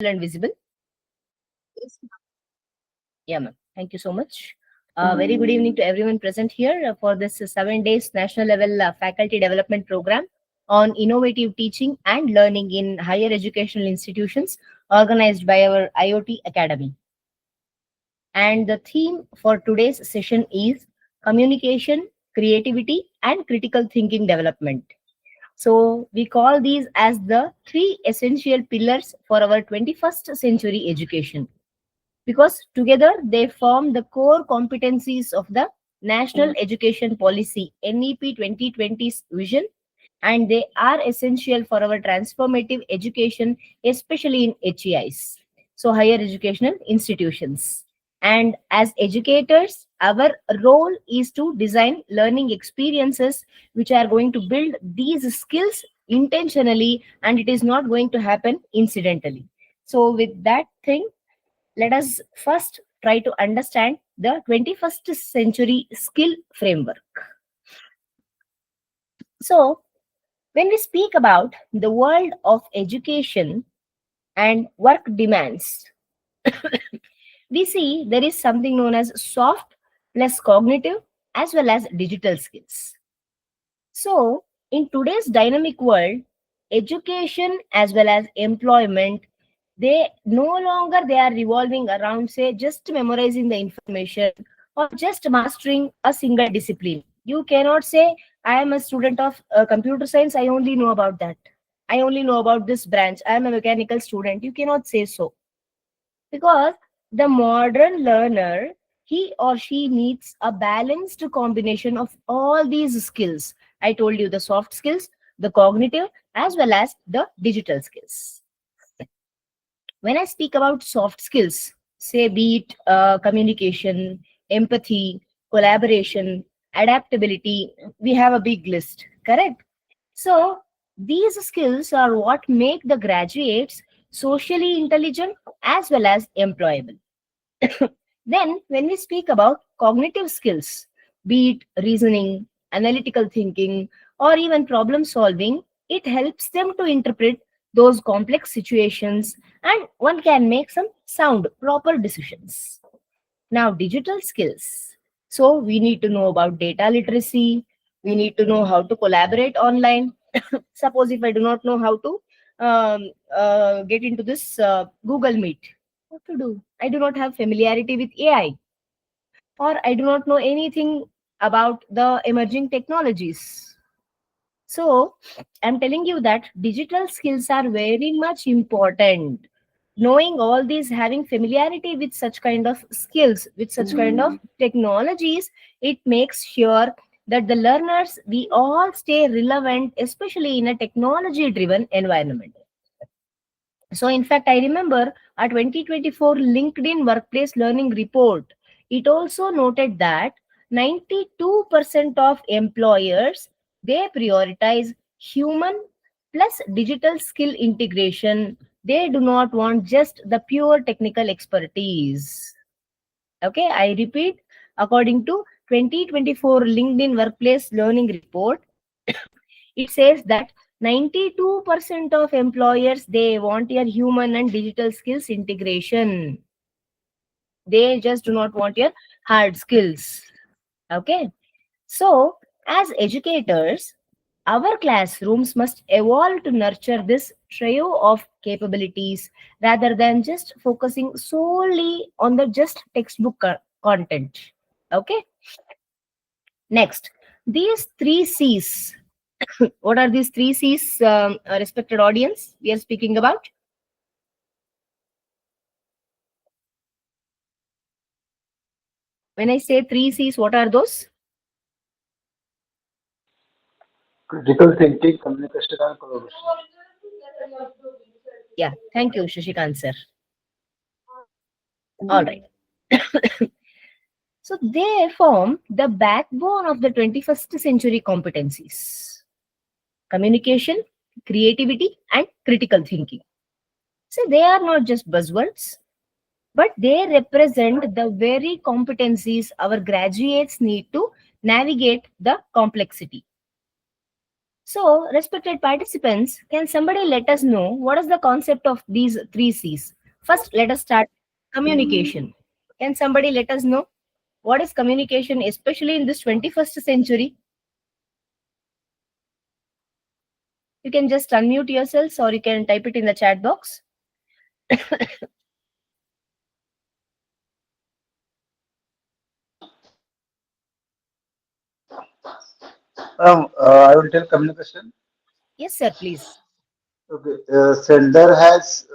and visible? Yeah, ma'am. Thank you so much. Very good evening to everyone present here for this 7 days national level faculty development program on innovative teaching and learning in higher educational institutions organized by our IoT Academy. And the theme for today's session is communication, creativity, and critical thinking development. So, we call these as the three essential pillars for our 21st century education because together they form the core competencies of the National Education Policy NEP 2020's vision, and they are essential for our transformative education, especially in HEIs, so higher educational institutions. And as educators, our role is to design learning experiences which are going to build these skills intentionally, and it is not going to happen incidentally. So, with that thing, let us first try to understand the 21st century skill framework. So, when we speak about the world of education and work demands, we see there is something known as soft plus cognitive as well as digital skills. So, in today's dynamic world, education as well as employment, they no longer they are revolving around say just memorizing the information or just mastering a single discipline. You cannot say I am a student of computer science, I only know about that. I only know about this branch. I am a mechanical student. You cannot say so because the modern learner, he or she needs a balanced combination of all these skills. I told you the soft skills, the cognitive, as well as the digital skills. When I speak about soft skills, say be it communication, empathy, collaboration, adaptability, we have a big list, correct? So these skills are what make the graduates socially intelligent as well as employable. Then, when we speak about cognitive skills, be it reasoning, analytical thinking, or even problem solving, it helps them to interpret those complex situations and one can make some sound, proper decisions. Now, digital skills. So, we need to know about data literacy, we need to know how to collaborate online. Suppose if I do not know how to get into this Google Meet, what to do? I do not have familiarity with AI, or I do not know anything about the emerging technologies. So, I'm telling you that digital skills are very much important. Knowing all these, having familiarity with such kind of skills, with such kind of technologies, it makes sure that the learners, we all stay relevant, especially in a technology driven environment. So, in fact, I remember a 2024 LinkedIn Workplace Learning Report. It also noted that 92% of employers, they prioritize human plus digital skill integration. They do not want just the pure technical expertise. Okay, I repeat, according to 2024 LinkedIn Workplace Learning Report, it says that 92% of employers, they want your human and digital skills integration. They just do not want your hard skills. Okay. So, as educators, our classrooms must evolve to nurture this trio of capabilities rather than just focusing solely on the just textbook content. Okay. Next, these three C's. What are these three C's, respected audience, we are speaking about? When I say three C's, what are those? Critical thinking, communication, and collaboration. Yeah, thank you, Shashikant sir. All right. So they form the backbone of the 21st century competencies: communication, creativity, and critical thinking. So they are not just buzzwords, but they represent the very competencies our graduates need to navigate the complexity. So, respected participants, can somebody let us know what is the concept of these three C's? First, let us start communication. Can somebody let us know what is communication, especially in this 21st century? You can just unmute yourselves or you can type it in the chat box. I will tell communication. Yes, sir, please. Okay, sender has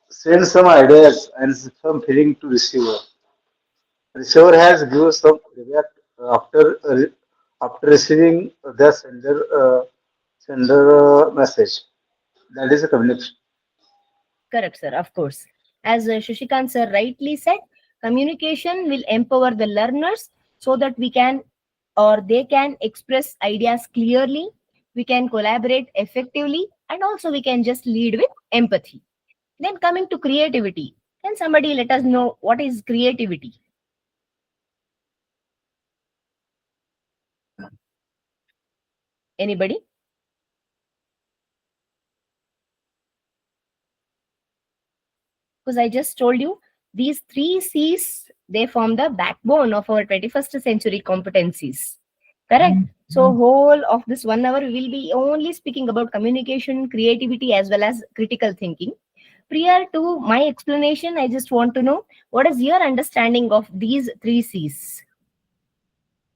sent some ideas and some feeling to receiver. Receiver has given some react after receiving the sender message. That is a communication. Correct, sir, of course. As Shishikant sir rightly said, communication will empower the learners so that we can or they can express ideas clearly, we can collaborate effectively, and also we can just lead with empathy. Then coming to creativity, can somebody let us know what is creativity? Anybody? Because I just told you these three C's they form the backbone of our 21st century competencies. Correct. So whole of this 1 hour we will be only speaking about communication, creativity as well as critical thinking. Prior to my explanation, I just want to know what is your understanding of these three C's.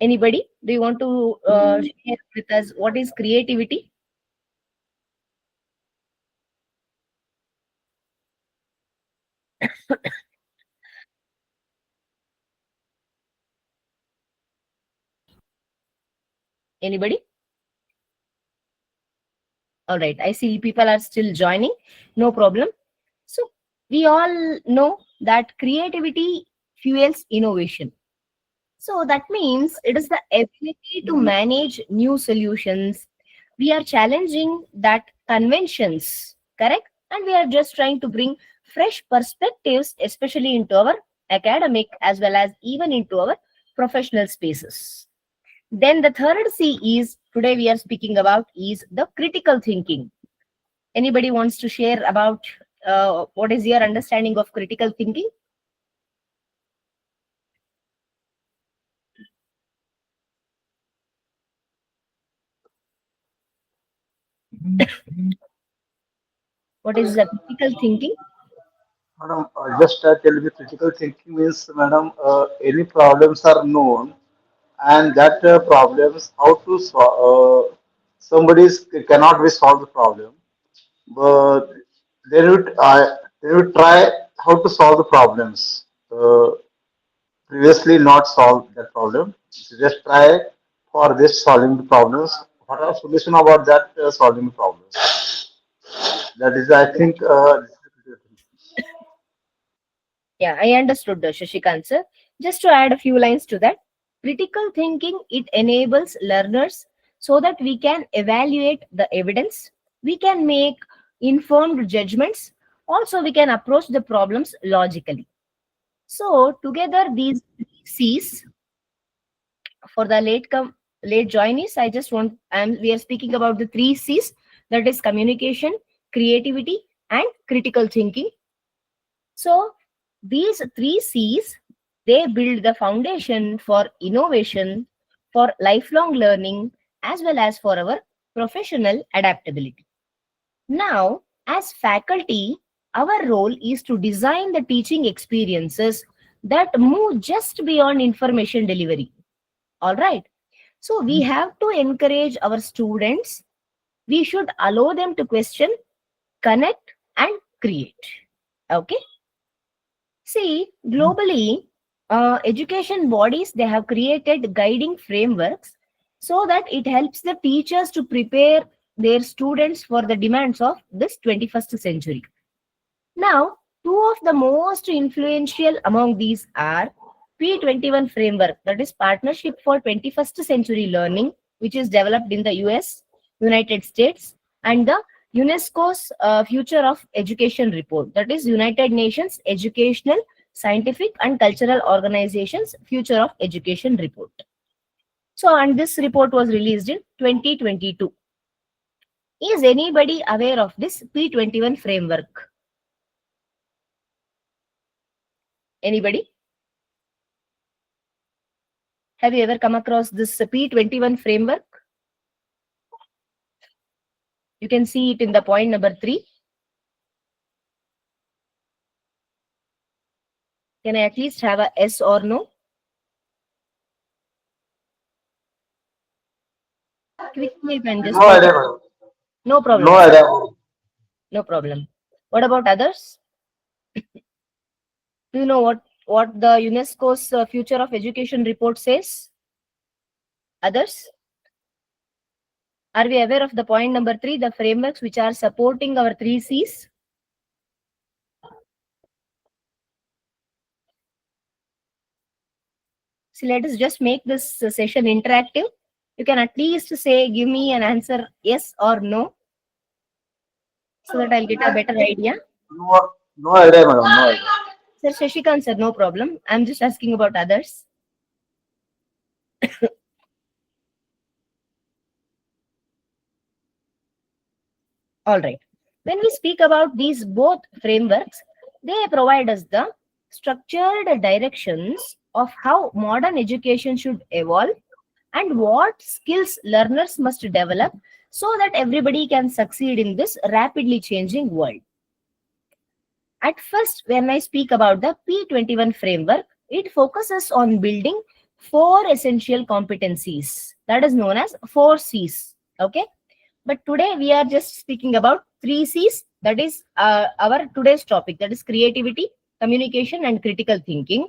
Anybody? Do you want to share with us what is creativity? Anybody? All right. I see people are still joining. No problem. So we all know that creativity fuels innovation. So that means it is the ability to manage new solutions. We are challenging that conventions, correct? And we are just trying to bring fresh perspectives, especially into our academic as well as even into our professional spaces. Then the third C is today we are speaking about is the critical thinking. Anybody wants to share about what is your understanding of critical thinking? What is the critical thinking? Madam, just tell me critical thinking means, madam, any problems are known and that problems how to solve. Somebody cannot be solve the problem, but they would try how to solve the problems. Previously not solved that problem. So just try for this solving the problems. What are solution about that solving the problems? That is, I think, Yeah, I understood the Shashikant sir. Just to add a few lines to that, critical thinking it enables learners so that we can evaluate the evidence, we can make informed judgments, also we can approach the problems logically. So together these three C's for the late joinees, I just want we are speaking about the three C's, that is communication, creativity, and critical thinking. So these three C's they build the foundation for innovation, for lifelong learning, as well as for our professional adaptability. Now, as faculty, our role is to design the teaching experiences that move just beyond information delivery. All right. So we have to encourage our students. We should allow them to question, connect, and create. Okay. See, globally, education bodies they have created guiding frameworks so that it helps the teachers to prepare their students for the demands of this 21st century. Now, two of the most influential among these are P21 framework, that is Partnership for 21st Century Learning, which is developed in the US, United States, and the UNESCO's Future of Education report, that is United Nations Educational, Scientific, and Cultural Organizations Future of Education report. So, and this report was released in 2022. Is anybody aware of this P21 framework? Anybody? Have you ever come across this P21 framework? You can see it in the point number 3. Can I at least have a yes or no? Quickly, you can just No think. idea, madam. No No problem. idea. No problem. What about others? Do you know what the UNESCO's Future of Education report says? Others? Are we aware of the point number 3, the frameworks which are supporting our 3 C's? So let us just make this session interactive. You can at least say, give me an answer yes or no, so that I'll get a better idea. No, no idea, madam. No idea. Sir Shashikant sir, no problem. I'm just asking about others. All right. When we speak about these both frameworks, they provide us the structured directions of how modern education should evolve and what skills learners must develop so that everybody can succeed in this rapidly changing world. At first, when I speak about the P21 framework, it focuses on building 4 essential competencies that is known as 4 C's. Okay. But today we are just speaking about 3 C's. That is our today's topic. That is creativity, communication, and critical thinking.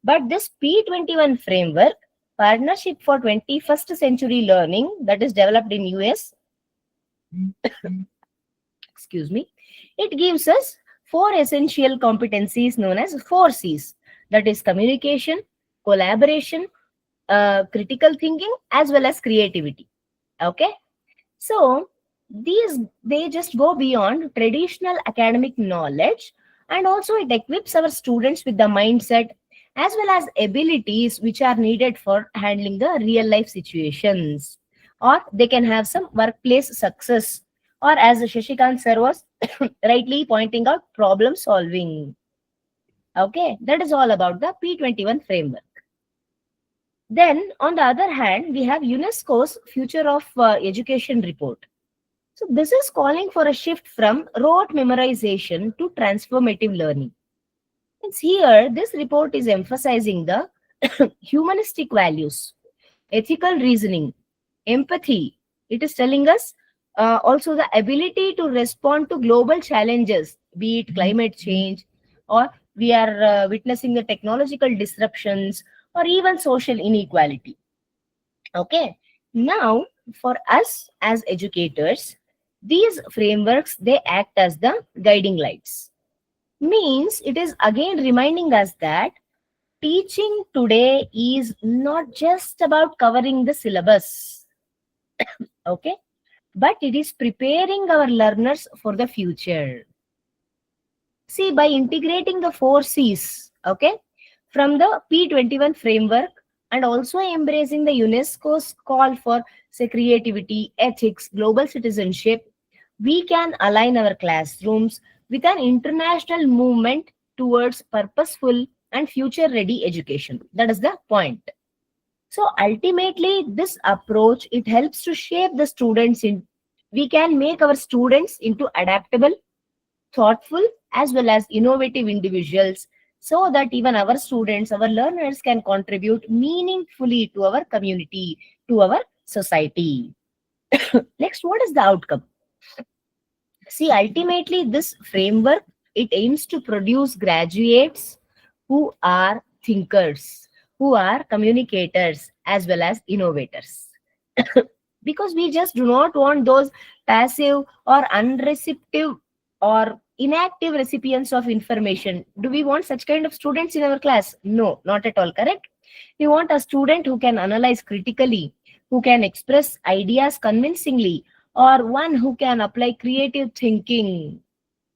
But this P21 framework, Partnership for 21st Century Learning, that is developed in US, excuse me, it gives us 4 essential competencies known as 4 C's. That is communication, collaboration, critical thinking, as well as creativity. Okay. So these they just go beyond traditional academic knowledge, and also it equips our students with the mindset as well as abilities which are needed for handling the real life situations, or they can have some workplace success, or as Shashikant sir was rightly pointing out, problem solving. Okay, that is all about the P21 framework. Then on the other hand, we have UNESCO's Future of Education report. So this is calling for a shift from rote memorization to transformative learning. It's here, this report is emphasizing the humanistic values, ethical reasoning, empathy. It is telling us also the ability to respond to global challenges, be it climate change, or we are witnessing the technological disruptions, or even social inequality. Okay. Now, for us as educators, these frameworks they act as the guiding lights. Means it is again reminding us that teaching today is not just about covering the syllabus, okay, but it is preparing our learners for the future. See, by integrating the 4 C's, okay, from the P21 framework and also embracing the UNESCO's call for say creativity, ethics, global citizenship, we can align our classrooms with an international movement towards purposeful and future ready education. That is the point. So ultimately, this approach it helps to shape the students in. We can make our students into adaptable, thoughtful, as well as innovative individuals, so that even our students, our learners can contribute meaningfully to our community, to our society. Next, what is the outcome? See, ultimately, this framework it aims to produce graduates who are thinkers, who are communicators, as well as innovators. Because we just do not want those passive or unreceptive or inactive recipients of information. Do we want such kind of students in our class? No, not at all. Correct. We want a student who can analyze critically, who can express ideas convincingly, or one who can apply creative thinking.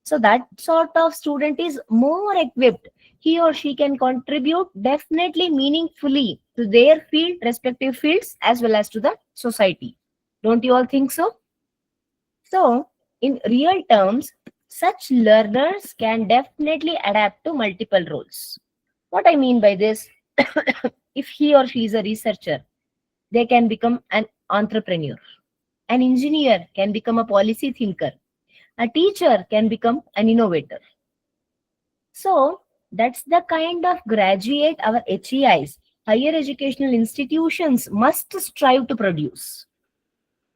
So that sort of student is more equipped. He or she can contribute definitely meaningfully to their field, respective fields, as well as to the society. Don't you all think so? So, in real terms, such learners can definitely adapt to multiple roles. What I mean by this, if he or she is a researcher, they can become an entrepreneur. An engineer can become a policy thinker. A teacher can become an innovator. So, that's the kind of graduate our HEIs, higher educational institutions, must strive to produce.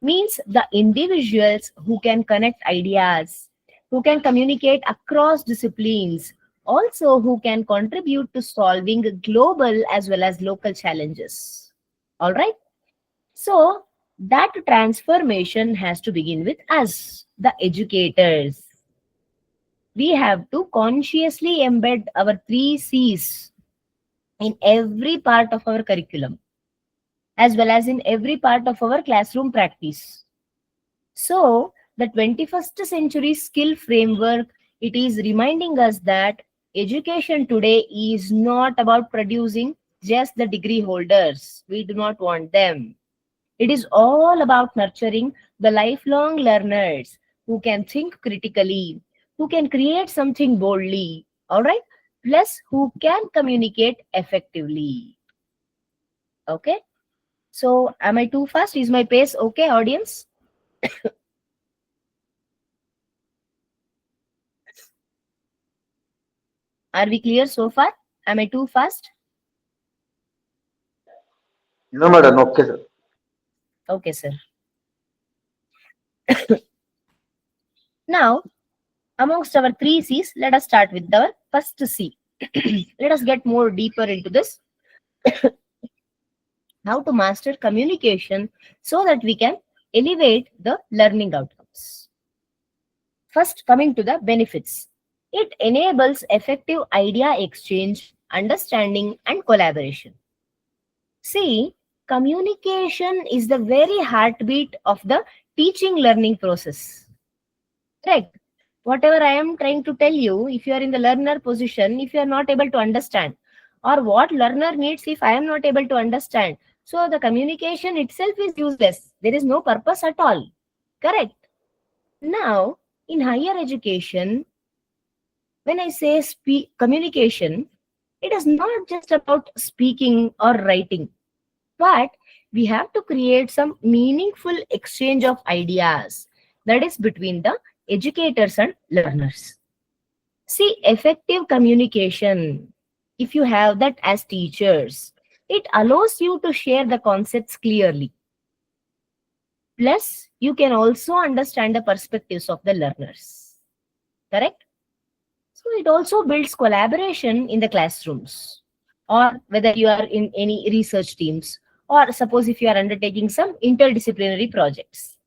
Means the individuals who can connect ideas, who can communicate across disciplines, also who can contribute to solving global as well as local challenges. All right. So that transformation has to begin with us, the educators. We have to consciously embed our three C's in every part of our curriculum, as well as in every part of our classroom practice. So, the 21st century skill framework, it is reminding us that education today is not about producing just the degree holders. We do not want them. It is all about nurturing the lifelong learners who can think critically, who can create something boldly, all right? Plus, who can communicate effectively. Okay? So, am I too fast? Is my pace okay, audience? Are we clear so far? Am I too fast? No, madam. Okay, sir. Okay, sir. Now, amongst our three C's, let us start with our first C. Let us get more deeper into this. How to master communication so that we can elevate the learning outcomes. First, coming to the benefits. It enables effective idea exchange, understanding, and collaboration. See, communication is the very heartbeat of the teaching learning process. Correct. Whatever I am trying to tell you, if you are in the learner position, if you are not able to understand, or what learner needs if I am not able to understand, so the communication itself is useless. There is no purpose at all. Correct. Now, in higher education, when I say communication, it is not just about speaking or writing, but we have to create some meaningful exchange of ideas that is between the educators and learners. See, effective communication, if you have that as teachers, it allows you to share the concepts clearly. Plus, you can also understand the perspectives of the learners. Correct? So, it also builds collaboration in the classrooms, or whether you are in any research teams, or suppose if you are undertaking some interdisciplinary projects.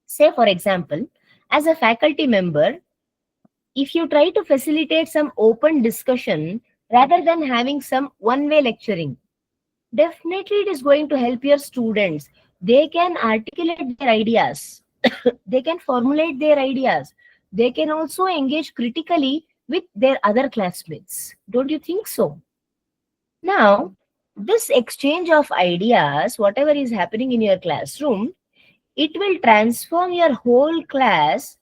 Say, for example, as a faculty member, if you try to facilitate some open discussion rather than having some one way lecturing, definitely it is going to help your students. They can articulate their ideas, they can formulate their ideas, they can also engage critically with their other classmates. Don't you think so? Now, this exchange of ideas, whatever is happening in your classroom, it will transform your whole class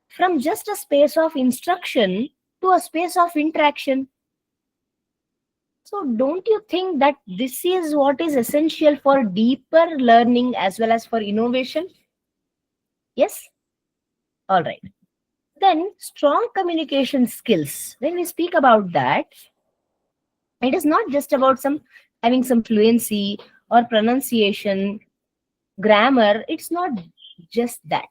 from just a space of instruction to a space of interaction. So, don't you think that this is what is essential for deeper learning as well as for innovation? Yes? All right. Then, strong communication skills. When we speak about that, it is not just about some having some fluency or pronunciation, grammar. It's not just that.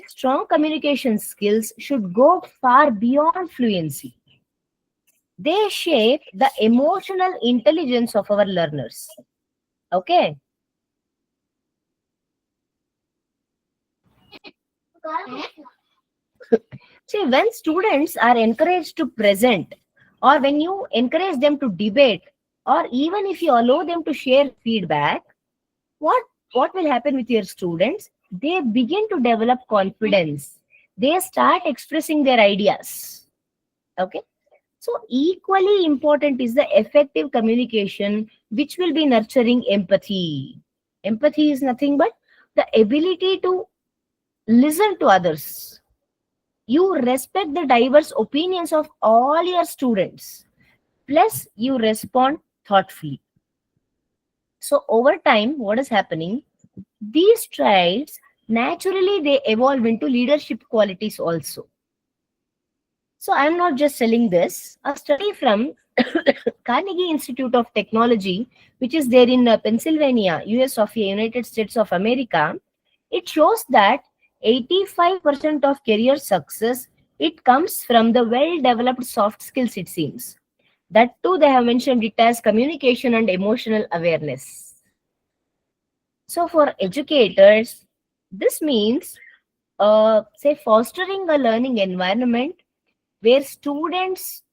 Strong communication skills should go far beyond fluency. They shape the emotional intelligence of our learners. Okay. See, when students are encouraged to present, or when you encourage them to debate, or even if you allow them to share feedback, what what will happen with your students? They begin to develop confidence. They start expressing their ideas. Okay. So equally important is the effective communication, which will be nurturing empathy. Empathy is nothing but the ability to listen to others. You respect the diverse opinions of all your students. Plus, you respond thoughtfully. So over time, what is happening? These traits naturally they evolve into leadership qualities also. So I'm not just selling this. A study from Carnegie Institute of Technology, which is there in Pennsylvania, US of United States of America, it shows that 85% of career success it comes from the well-developed soft skills. It seems that too they have mentioned it as communication and emotional awareness. So for educators, this means say fostering a learning environment where students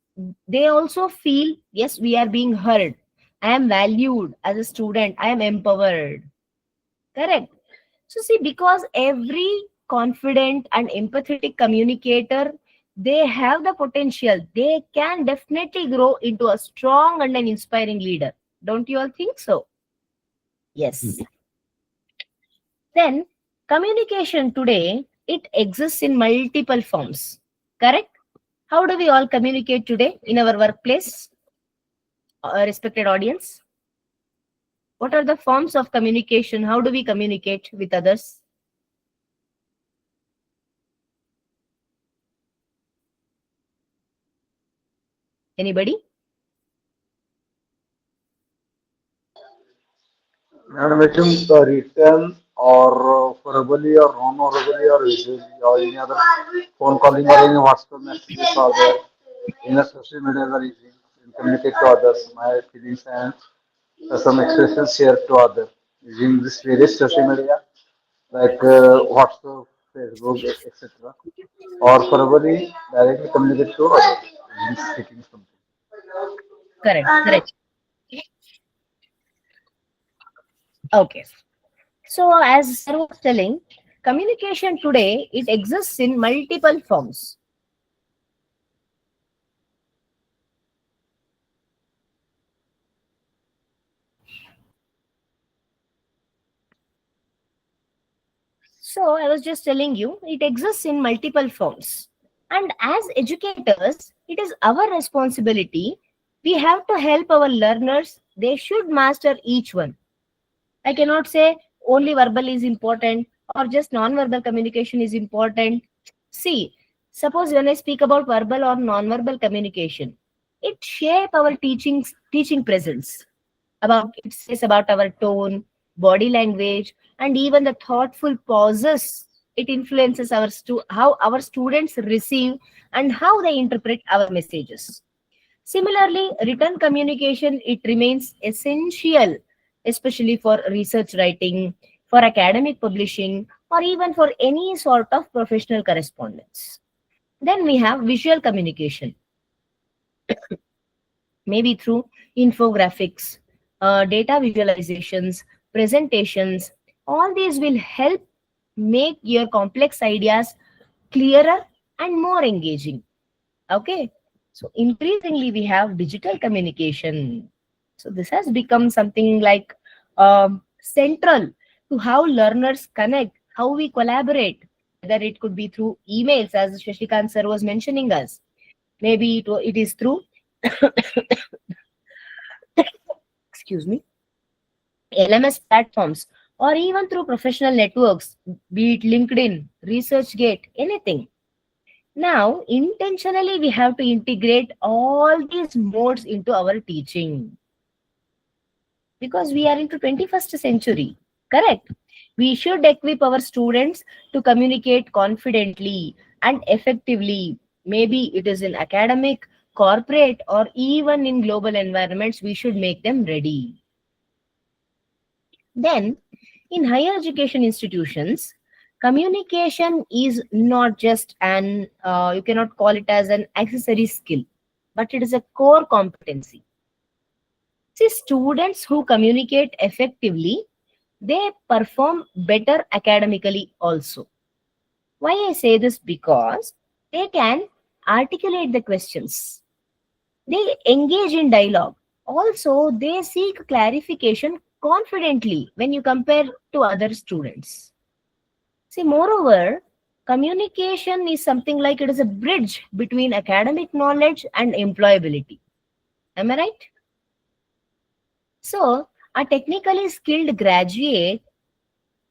they also feel yes we are being heard, I am valued as a student, I am empowered. Correct. So see, because every confident and empathetic communicator they have the potential, they can definitely grow into a strong and an inspiring leader. Don't you all think so? Yes. Then communication today it exists in multiple forms. Correct. How do we all communicate today in our workplace, respected audience? What are the forms of communication? How do we communicate with others? Anybody? Madam, written or verbally or non-verbally or visually or any other phone calling or any WhatsApp messages are there. In a social media are easy. You communicate to others my feelings and some expressions shared to others using this various social media like WhatsApp, Facebook, etc. Or verbally directly communicate to others using speaking something. Correct, correct. Okay. So as Sir was telling, communication today it exists in multiple forms. So I was just telling you, it exists in multiple forms. And as educators, it is our responsibility. We have to help our learners. They should master each one. I cannot say only verbal is important or just non-verbal communication is important. See, suppose when I speak about verbal or non-verbal communication, it shape our teaching presence. About it says about our tone, body language, and even the thoughtful pauses. It influences how our students receive and how they interpret our messages. Similarly, written communication it remains essential, especially for research writing, for academic publishing, or even for any sort of professional correspondence. Then we have visual communication, maybe through infographics, data visualizations, presentations. All these will help make your complex ideas clearer and more engaging. Okay. So increasingly we have digital communication. So this has become something like central to how learners connect, how we collaborate, whether it could be through emails, as Shashikant sir was mentioning us. Maybe it is through, excuse me, LMS platforms, or even through professional networks, be it LinkedIn, ResearchGate, anything. Now, intentionally, we have to integrate all these modes into our teaching because we are into 21st century. Correct. We should equip our students to communicate confidently and effectively. Maybe it is in academic, corporate, or even in global environments. We should make them ready. Then, in higher education institutions, communication is not just you cannot call it as an accessory skill, but it is a core competency. See, students who communicate effectively, they perform better academically also. Why I say this? Because they can articulate the questions, They engage in dialogue. Also, they seek clarification confidently when you compare to other students. See, moreover, communication is something like it is a bridge between academic knowledge and employability. Am I right? So, a technically skilled graduate,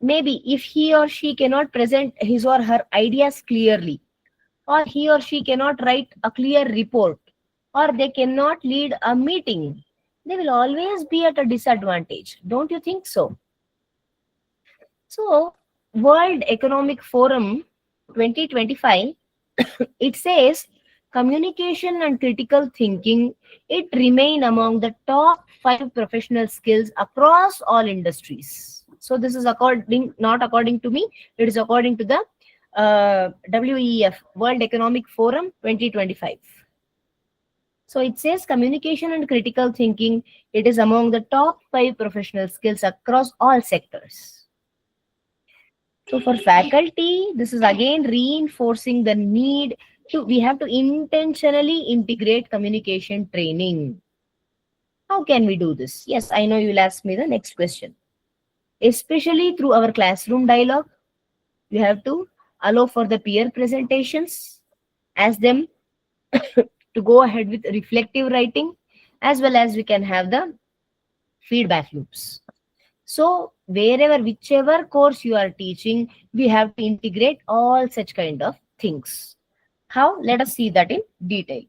maybe if he or she cannot present his or her ideas clearly, or he or she cannot write a clear report, or they cannot lead a meeting, they will always be at a disadvantage. Don't you think so? So, World Economic Forum 2025, it says communication and critical thinking, it remain among the top 5 professional skills across all industries. So this is according, not according to me, it is according to the WEF, World Economic Forum 2025. So it says communication and critical thinking, it is among the top 5 professional skills across all sectors. So for faculty, this is again reinforcing the need to, we have to intentionally integrate communication training. How can we do this? Yes, I know you'll ask me the next question. Especially through our classroom dialogue, we have to allow for the peer presentations, ask them to go ahead with reflective writing, as well as we can have the feedback loops. So wherever, whichever course you are teaching, we have to integrate all such kind of things. How? Let us see that in detail.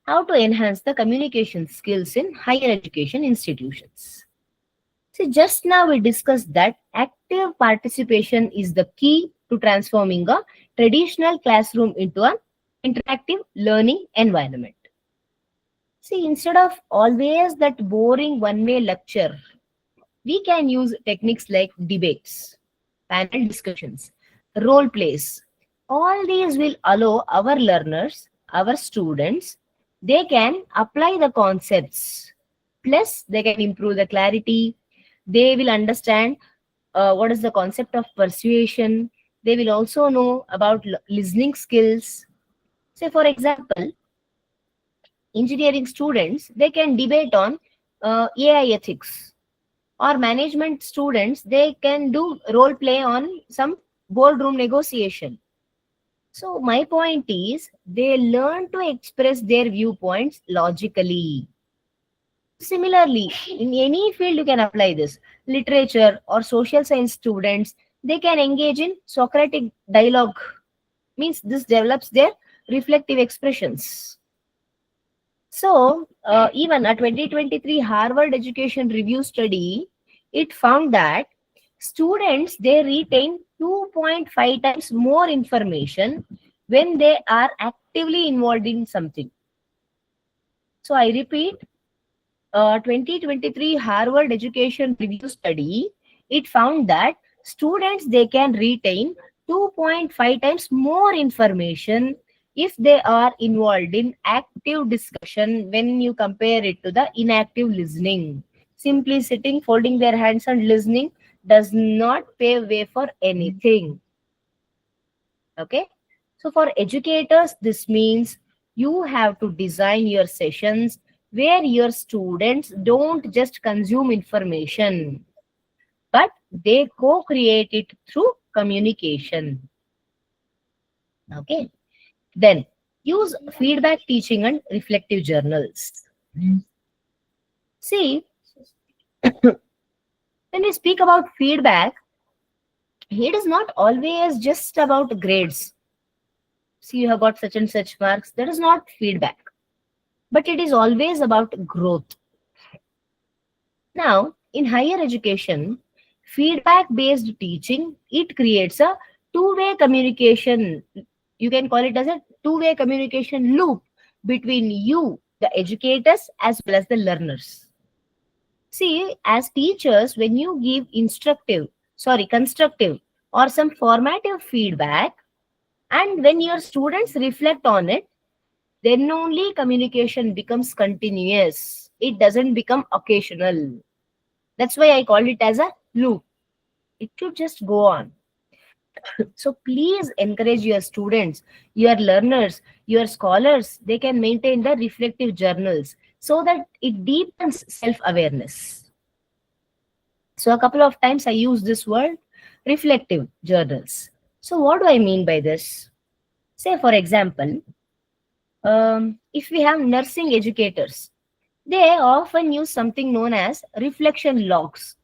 How to enhance the communication skills in higher education institutions. See, just now we discussed that active participation is the key to transforming a traditional classroom into an interactive learning environment. See, instead of always that boring one-way lecture, we can use techniques like debates, panel discussions, role plays. All these will allow our learners, our students, they can apply the concepts. Plus, they can improve the clarity. They will understand what is the concept of persuasion. They will also know about listening skills. Say, for example, engineering students, they can debate on AI ethics, or management students, they can do role play on some boardroom negotiation. So my point is they learn to express their viewpoints logically. Similarly, in any field you can apply this. Literature or social science students, they can engage in Socratic dialogue, means this develops their reflective expressions. So, even a 2023 Harvard Education Review study, it found that students, they retain 2.5 times more information when they are actively involved in something. So, I repeat, 2023 Harvard Education Review study, it found that students, they can retain 2.5 times more information if they are involved in active discussion when you compare it to the inactive listening. Simply sitting, folding their hands and listening does not pave way for anything. Okay. So for educators, this means you have to design your sessions where your students don't just consume information, but they co-create it through communication. Okay. Then use feedback teaching and reflective journals. See, when we speak about feedback, it is not always just about grades. See, you have got such and such marks. That is not feedback, but it is always about growth. Now, in higher education, feedback-based teaching, it creates a two-way communication. You can call it as a two-way communication loop between you, the educators, as well as the learners. See, as teachers, when you give constructive or some formative feedback, and when your students reflect on it, then only communication becomes continuous. It doesn't become occasional. That's why I call it as a loop. It should just go on. So please encourage your students, your learners, your scholars. They can maintain the reflective journals so that it deepens self awareness. So a couple of times I use this word reflective journals. So what do I mean by this? Say for example, if we have nursing educators, they often use something known as reflection logs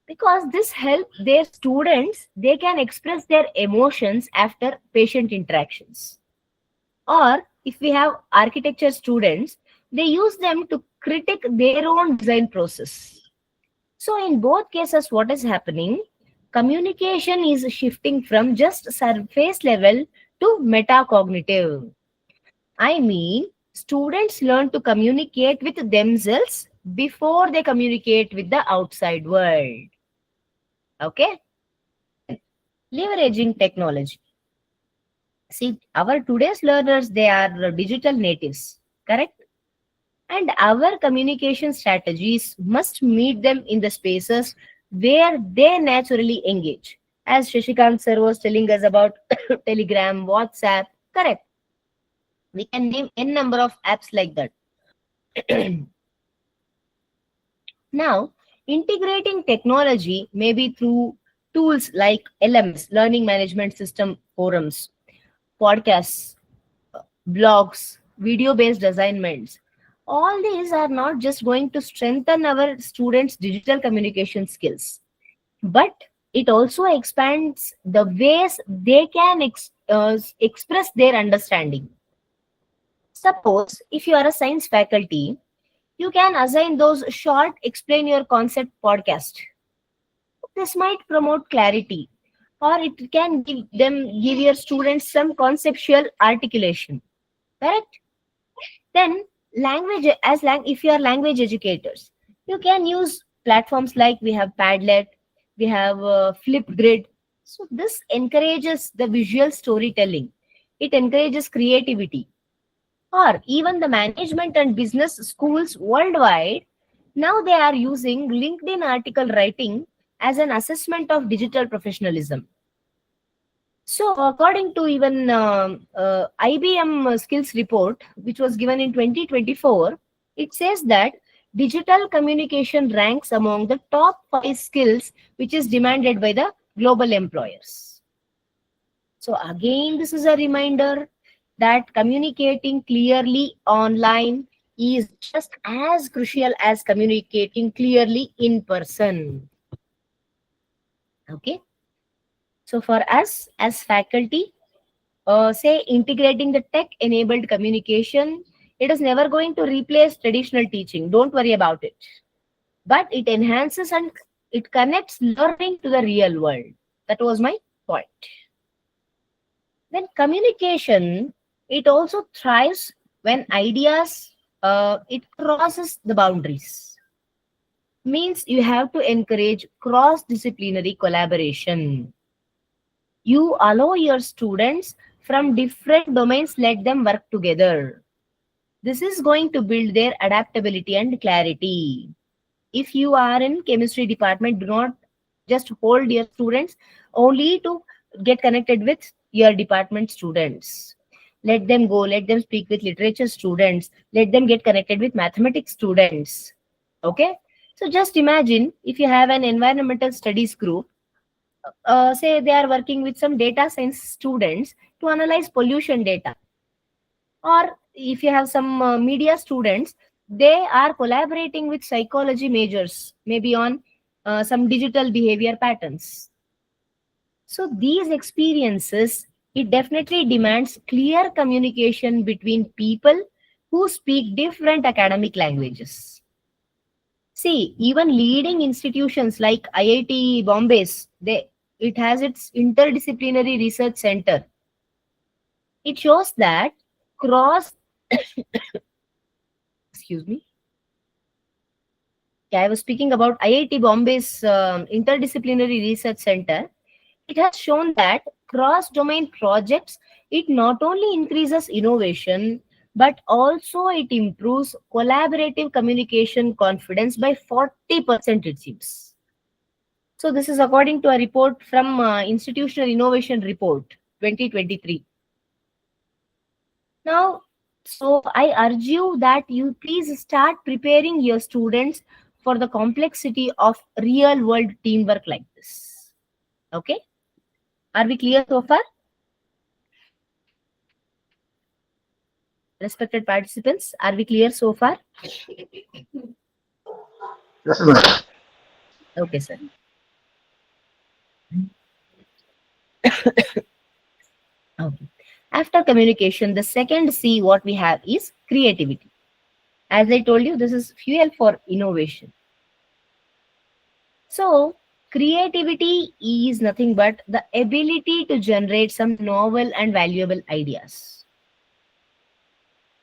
because this helps their students, they can express their emotions after patient interactions. Or if we have architecture students, they use them to critique their own design process. So in both cases, what is happening? Communication is shifting from just surface level to metacognitive. I mean, students learn to communicate with themselves before they communicate with the outside world. Okay? Then, leveraging technology. See, our today's learners, they are digital natives, correct? And our communication strategies must meet them in the spaces where they naturally engage. As Shashikant sir was telling us about Telegram, WhatsApp, correct? We can name n number of apps like that. Now, integrating technology maybe through tools like LMS, Learning Management System forums, podcasts, blogs, video based assignments. All these are not just going to strengthen our students' digital communication skills, but it also expands the ways they can express their understanding. Suppose if you are a science faculty, you can assign those short explain your concept podcast. This might promote clarity, or it can give your students some conceptual articulation. Correct? Then language if you are language educators, you can use platforms like we have Padlet, we have Flipgrid. So this encourages the visual storytelling. It encourages creativity. Or even the management and business schools worldwide, now they are using LinkedIn article writing as an assessment of digital professionalism. So, according to even IBM skills report, which was given in 2024, it says that digital communication ranks among the top five skills which is demanded by the global employers. So, again, this is a reminder that communicating clearly online is just as crucial as communicating clearly in person. Okay. So, for us as faculty, say integrating the tech enabled communication, it is never going to replace traditional teaching, don't worry about it, but it enhances and it connects learning to the real world. That was my point. Then communication, it also thrives when ideas, it crosses the boundaries, means you have to encourage cross disciplinary collaboration. You allow your students from different domains, let them work together. This is going to build their adaptability and clarity. If you are in chemistry department, do not just hold your students only to get connected with your department students. Let them go, let them speak with literature students, let them get connected with mathematics students. Okay? So just imagine if you have an environmental studies group, say they are working with some data science students to analyze pollution data, or if you have some media students, they are collaborating with psychology majors maybe on some digital behavior patterns. So these experiences, it definitely demands clear communication between people who speak different academic languages. See, even leading institutions like IIT Bombay's, they it has its interdisciplinary research center. It shows that cross excuse me. Yeah, I was speaking about IIT Bombay's interdisciplinary research center. It has shown that cross-domain projects, it not only increases innovation, but also it improves collaborative communication confidence by 40%, it seems. So this is according to a report from Institutional Innovation Report 2023. Now, so I urge you that you please start preparing your students for the complexity of real world teamwork like this. Okay? Are we clear so far? Respected participants, are we clear so far? Yes, madam. Okay, sir. Okay. After communication, the second C what we have is creativity. As I told you, this is fuel for innovation. So, creativity is nothing but the ability to generate some novel and valuable ideas.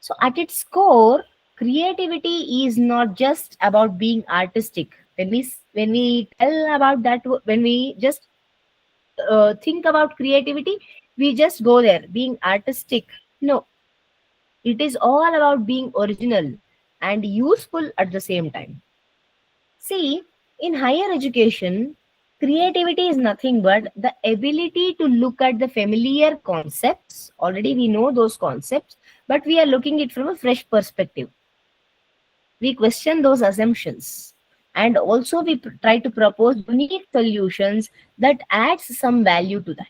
So, at its core, creativity is not just about being artistic. When we tell about that, when we just think about creativity, we just go there, being artistic. No, it is all about being original and useful at the same time. See, in higher education, creativity is nothing but the ability to look at the familiar concepts. Already we know those concepts, but we are looking it from a fresh perspective. We question those assumptions. And also we try to propose unique solutions that adds some value to that.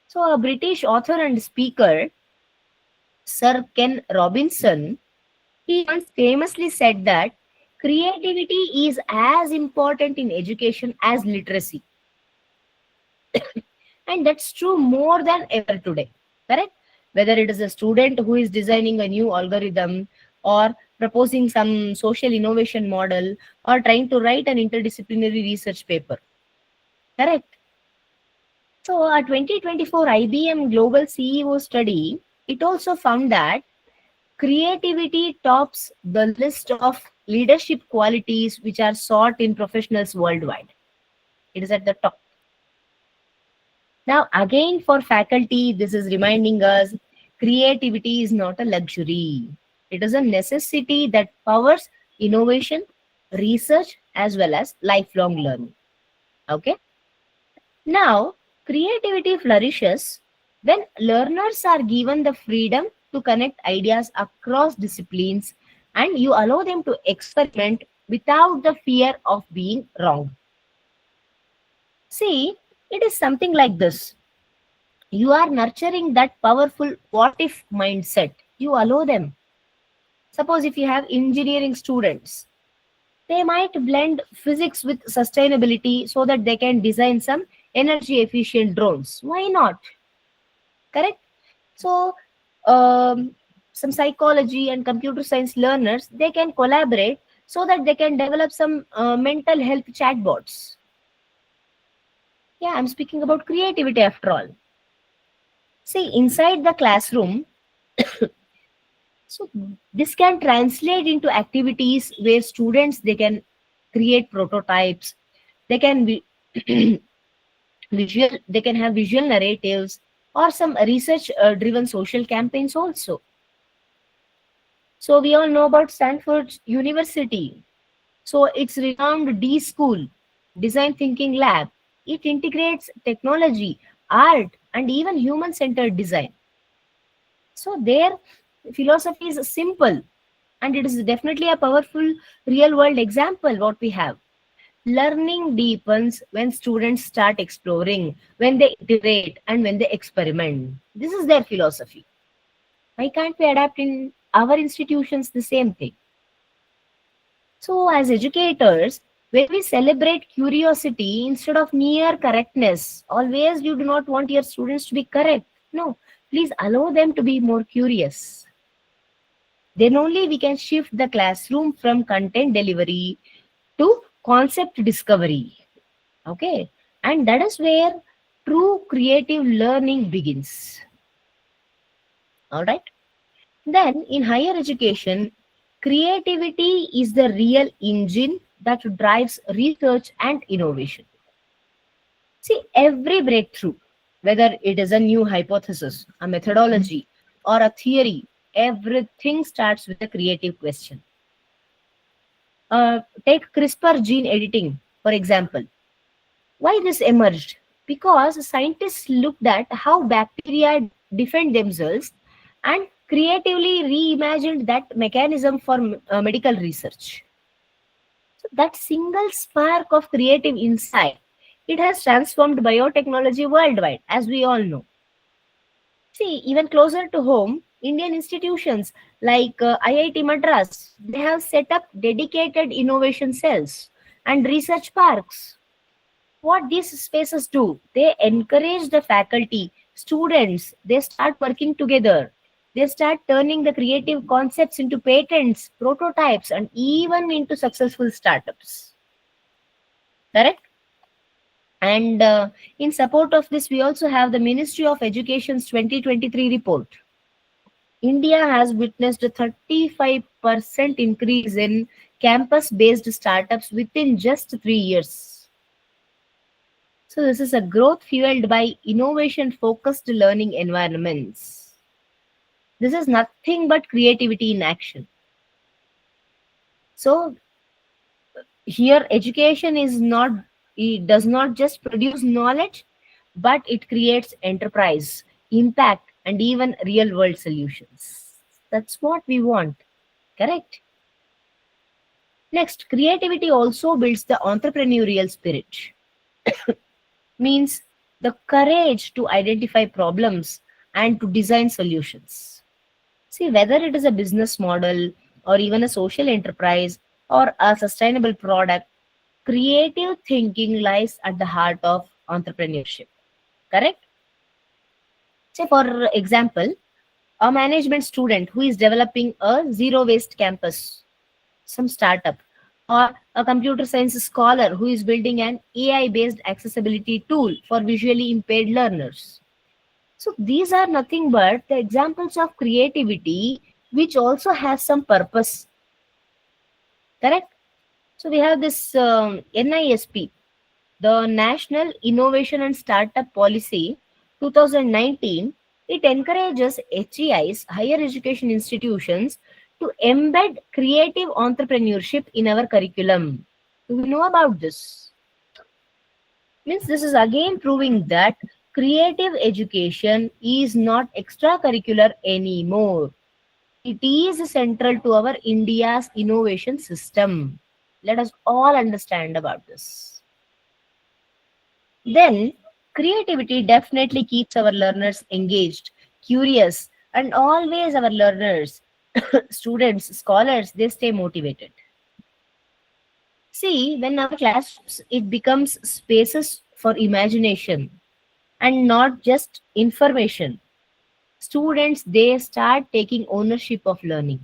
So a British author and speaker, Sir Ken Robinson, he once famously said that creativity is as important in education as literacy. And that's true more than ever today. Correct? Whether it is a student who is designing a new algorithm or proposing some social innovation model or trying to write an interdisciplinary research paper. Correct? So, a 2024 IBM Global CEO study, it also found that creativity tops the list of leadership qualities which are sought in professionals worldwide. It is at the top. Now, again, for faculty, this is reminding us creativity is not a luxury, it is a necessity that powers innovation, research, as well as lifelong learning. Okay. Now, creativity flourishes when learners are given the freedom to connect ideas across disciplines and you allow them to experiment without the fear of being wrong. See, it is something like this. You are nurturing that powerful what if mindset. You allow them. Suppose if you have engineering students, they might blend physics with sustainability so that they can design some energy efficient drones. Why not? Correct? So, um, some psychology and computer science learners they can collaborate so that they can develop some mental health chatbots. Yeah, I'm speaking about creativity after all. See, inside the classroom, so this can translate into activities where students they can create prototypes, they can be visual, they can have visual narratives or some research driven social campaigns also. So we all know about Stanford University. So its renowned D School, Design Thinking Lab, it integrates technology, art, and even human-centered design. So their philosophy is simple, and it is definitely a powerful real-world example what we have. Learning deepens when students start exploring, when they iterate, and when they experiment. This is their philosophy. Why can't we adapt in our institutions the same thing? So, as educators, when we celebrate curiosity instead of near correctness, always you do not want your students to be correct. No, please allow them to be more curious. Then only we can shift the classroom from content delivery to concept discovery. Okay, and that is where true creative learning begins. All right. Then, in higher education, creativity is the real engine that drives research and innovation. See, every breakthrough, whether it is a new hypothesis, a methodology, or a theory, everything starts with a creative question. Take CRISPR gene editing. For example, why this emerged? Because scientists looked at how bacteria defend themselves and creatively reimagined that mechanism for medical research. So that single spark of creative insight, it has transformed biotechnology worldwide, as we all know. See, even closer to home, Indian institutions like IIT Madras, they have set up dedicated innovation cells and research parks. What these spaces do, they encourage the faculty, students, they start working together. They start turning the creative concepts into patents, prototypes, and even into successful startups. Correct? And in support of this, we also have the Ministry of Education's 2023 report. India has witnessed a 35% increase in campus based startups within just 3 years. So, this is a growth fueled by innovation focused learning environments. This is nothing but creativity in action. So, here education is not, it does not just produce knowledge, but it creates enterprise, impact, and even real world solutions. That's what we want. Correct? Next, creativity also builds the entrepreneurial spirit, means the courage to identify problems and to design solutions. See, whether it is a business model or even a social enterprise or a sustainable product, creative thinking lies at the heart of entrepreneurship. Correct? Say, for example, a management student who is developing a zero waste campus, some startup, or a computer science scholar who is building an AI based accessibility tool for visually impaired learners. So these are nothing but the examples of creativity which also has some purpose. Correct? So we have this NISP, the National Innovation and Startup Policy 2019. It encourages HEIs, higher education institutions, to embed creative entrepreneurship in our curriculum. Do we know about this? Means this is again proving that creative education is not extracurricular anymore. It is central to our India's innovation system. Let us all understand about this. Then, creativity definitely keeps our learners engaged, curious, and always our learners, students, scholars, they stay motivated. See, when our classrooms, it becomes spaces for imagination and not just information. Students, they start taking ownership of learning.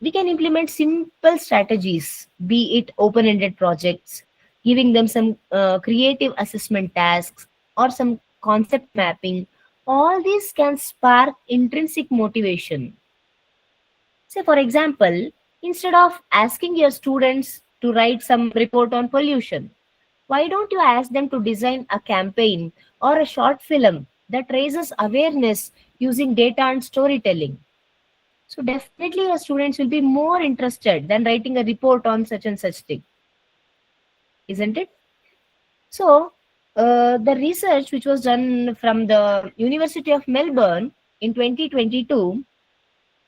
We can implement simple strategies, be it open ended projects, giving them some creative assessment tasks or some concept mapping. All these can spark intrinsic motivation. Say, for example, instead of asking your students to write some report on pollution, why don't you ask them to design a campaign or a short film that raises awareness using data and storytelling? So definitely your students will be more interested than writing a report on such and such thing, isn't it? So the research which was done from the University of Melbourne in 2022,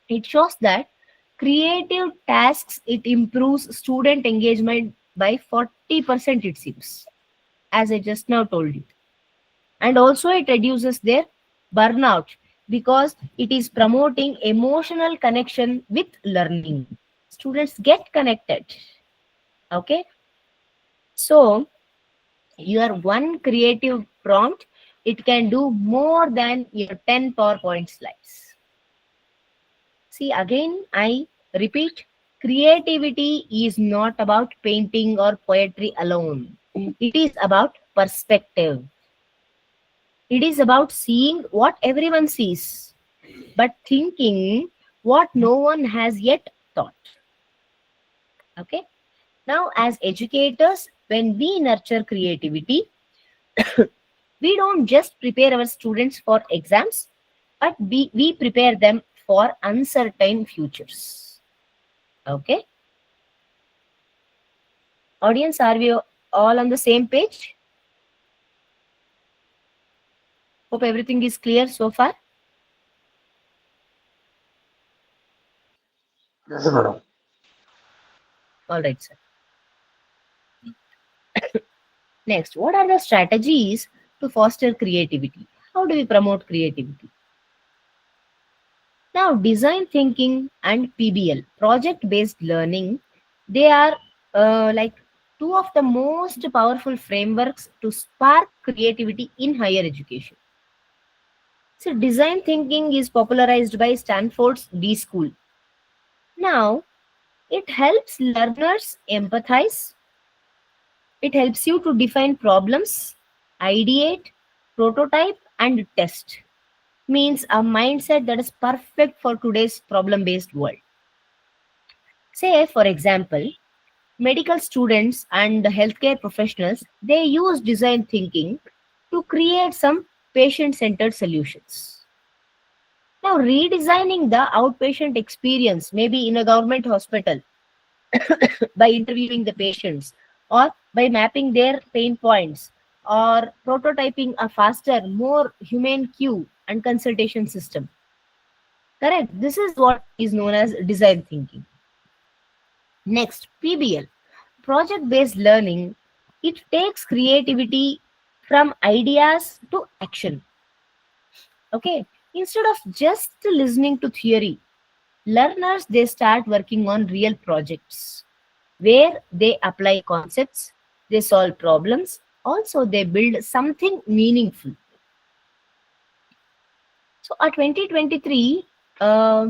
it shows that creative tasks, it improves student engagement by 40%, it seems, as I just now told you. And also it reduces their burnout because it is promoting emotional connection with learning. Students get connected. Okay, so your one creative prompt, it can do more than your 10 PowerPoint slides. See, again I repeat, creativity is not about painting or poetry alone. It is about perspective. It is about seeing what everyone sees, but thinking what no one has yet thought. Okay. Now, as educators, when we nurture creativity, we don't just prepare our students for exams, but we prepare them for uncertain futures. Okay. Audience, are we all on the same page? Hope everything is clear so far. Yes, madam. All right, sir. Next, what are the strategies to foster creativity? How do we promote creativity? Now, design thinking and PBL, project based learning, they are like two of the most powerful frameworks to spark creativity in higher education. So, design thinking is popularized by Stanford's D School. Now, it helps learners empathize, it helps you to define problems, ideate, prototype, and test. Means a mindset that is perfect for today's problem based world. Say, for example, medical students and healthcare professionals, they use design thinking to create some patient centered solutions. Now, redesigning the outpatient experience, maybe in a government hospital, by interviewing the patients or by mapping their pain points or prototyping a faster, more humane queue and consultation system. Correct. This is what is known as design thinking. Next, PBL, project based learning. It takes creativity from ideas to action. Okay. Instead of just listening to theory, learners they start working on real projects where they apply concepts, they solve problems, also they build something meaningful. So a 2023 uh,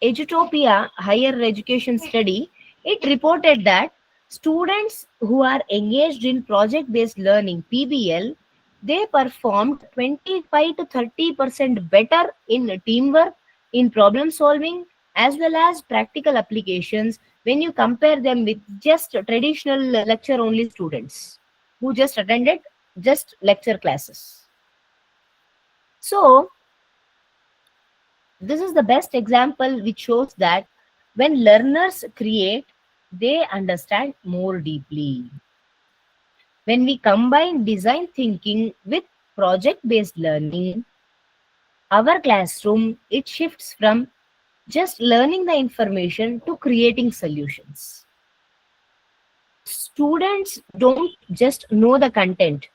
Edutopia higher education study, it reported that students who are engaged in project based learning PBL, they performed 25 to 30% better in teamwork, in problem solving, as well as practical applications when you compare them with just traditional lecture only students who just attended just lecture classes. So, this is the best example which shows that when learners create, they understand more deeply. When we combine design thinking with project based learning, our classroom it shifts from just learning the information to creating solutions. Students don't just know the content,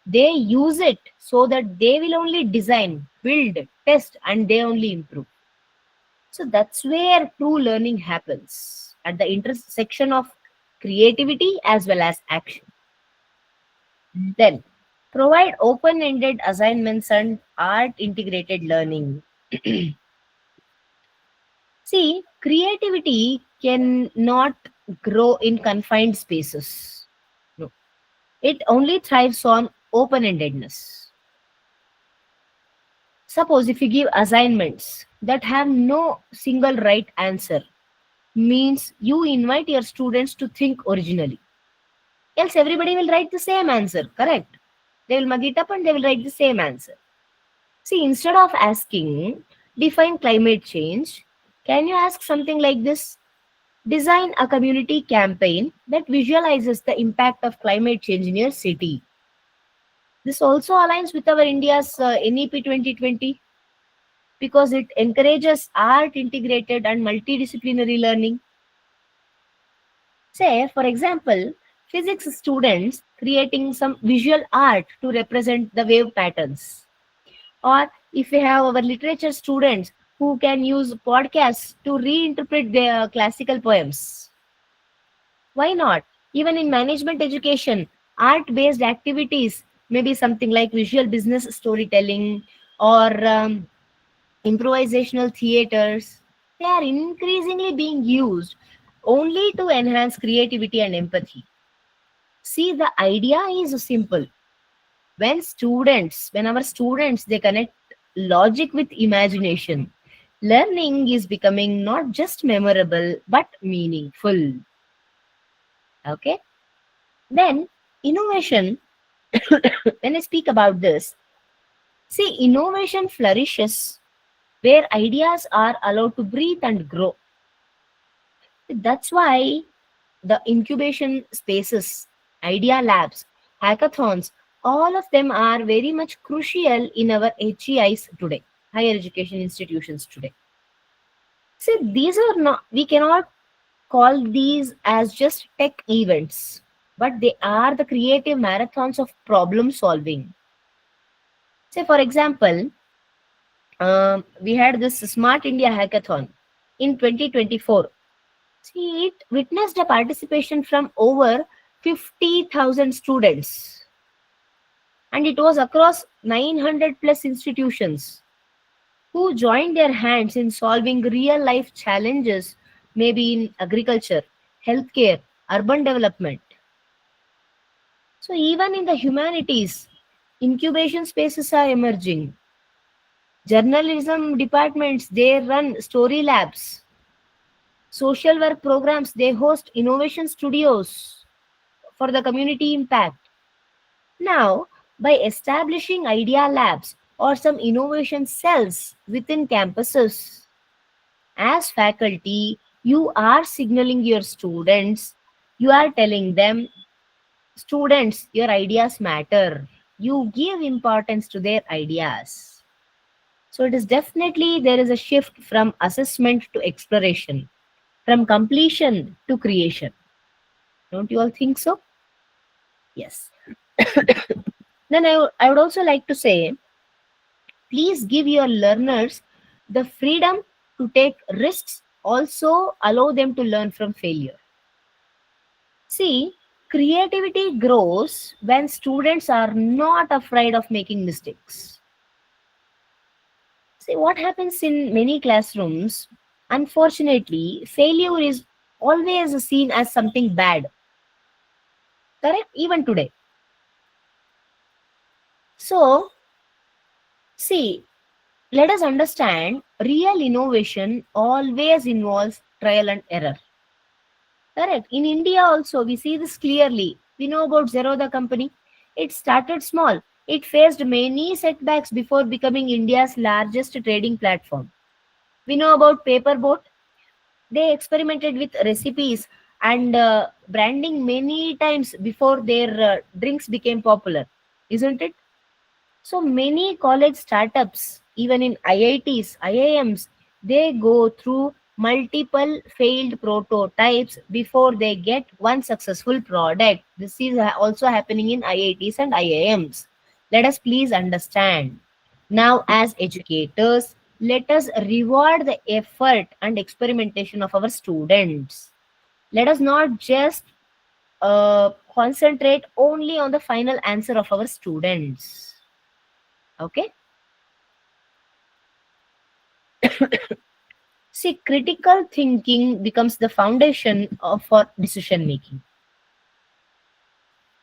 they use it so that they will only design, build, test, and they only improve. So that's where true learning happens at the intersection of creativity as well as action. Then, provide open ended assignments and art integrated learning. See, creativity cannot grow in confined spaces. No, it only thrives on open endedness. Suppose if you give assignments that have no single right answer, means you invite your students to think originally. Else everybody will write the same answer, correct? They will mug it up and they will write the same answer. See, instead of asking, define climate change, can you ask something like this? Design a community campaign that visualizes the impact of climate change in your city. This also aligns with our India's NEP 2020 because it encourages art integrated and multidisciplinary learning. Say, for example, physics students creating some visual art to represent the wave patterns. Or if we have our literature students who can use podcasts to reinterpret their classical poems. Why not? Even in management education, art based activities, maybe something like visual business storytelling or improvisational theaters, they are increasingly being used only to enhance creativity and empathy. See, the idea is simple. When our students, they connect logic with imagination, learning is becoming not just memorable but meaningful. Okay? Then, innovation, when I speak about this, see, innovation flourishes where ideas are allowed to breathe and grow. That's why the incubation spaces, idea labs, hackathons, all of them are very much crucial in our HEIs today, higher education institutions today. See, these are not, we cannot call these as just tech events, but they are the creative marathons of problem solving. Say, for example, we had this Smart India hackathon in 2024. See, it witnessed a participation from over 50,000 students, and it was across 900 plus institutions who joined their hands in solving real life challenges, maybe in agriculture, healthcare, urban development. So, even in the humanities, incubation spaces are emerging. Journalism departments, they run story labs. Social work programs, they host innovation studios for the community impact. Now, by establishing idea labs or some innovation cells within campuses, as faculty, you are signaling your students, you are telling them, students, your ideas matter. You give importance to their ideas. So it is definitely there is a shift from assessment to exploration, from completion to creation. Don't you all think so? Yes. Then I would also like to say, please give your learners the freedom to take risks, also allow them to learn from failure. See, creativity grows when students are not afraid of making mistakes. See, what happens in many classrooms, unfortunately, failure is always seen as something bad. Correct? Even today. So, see, let us understand real innovation always involves trial and error. Correct. In India also, we see this clearly. We know about Zero, the company. It started small. It faced many setbacks before becoming India's largest trading platform. We know about Paperboat. They experimented with recipes and branding many times before their drinks became popular, isn't it? So many college startups, even in IITs, IIMs, they go through multiple failed prototypes before they get one successful product. This is also happening in IITs and IIMs. Let us please understand. Now, as educators, let us reward the effort and experimentation of our students. Let us not just concentrate only on the final answer of our students. Okay. See, critical thinking becomes the foundation for decision making.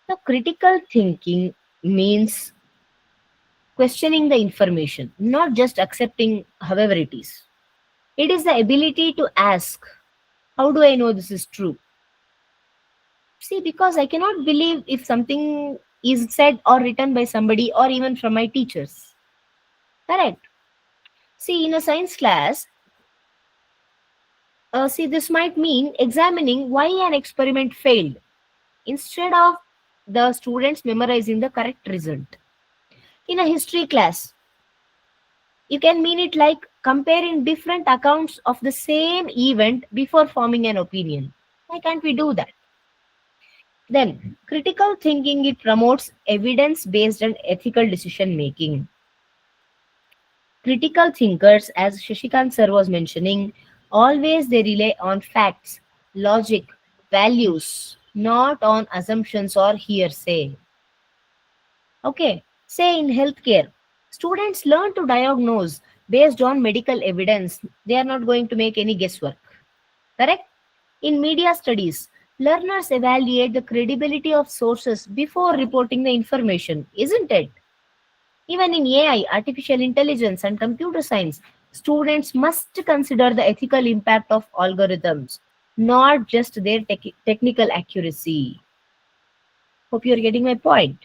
Now, critical thinking means questioning the information, not just accepting however it is. It is the ability to ask, how do I know this is true? See, because I cannot believe if something is said or written by somebody or even from my teachers. Correct. See, in a science class, see, this might mean examining why an experiment failed instead of the students memorizing the correct result. In a history class, you can mean it like comparing different accounts of the same event before forming an opinion. Why can't we do that? Then, critical thinking, it promotes evidence based and ethical decision making. Critical thinkers, as Shashikant sir was mentioning, always they rely on facts, logic, values, not on assumptions or hearsay. Okay, say in healthcare, students learn to diagnose based on medical evidence. They are not going to make any guesswork. Correct? In media studies, learners evaluate the credibility of sources before reporting the information, isn't it? Even in AI, artificial intelligence, and computer science, students must consider the ethical impact of algorithms, not just their technical accuracy. Hope you're getting my point.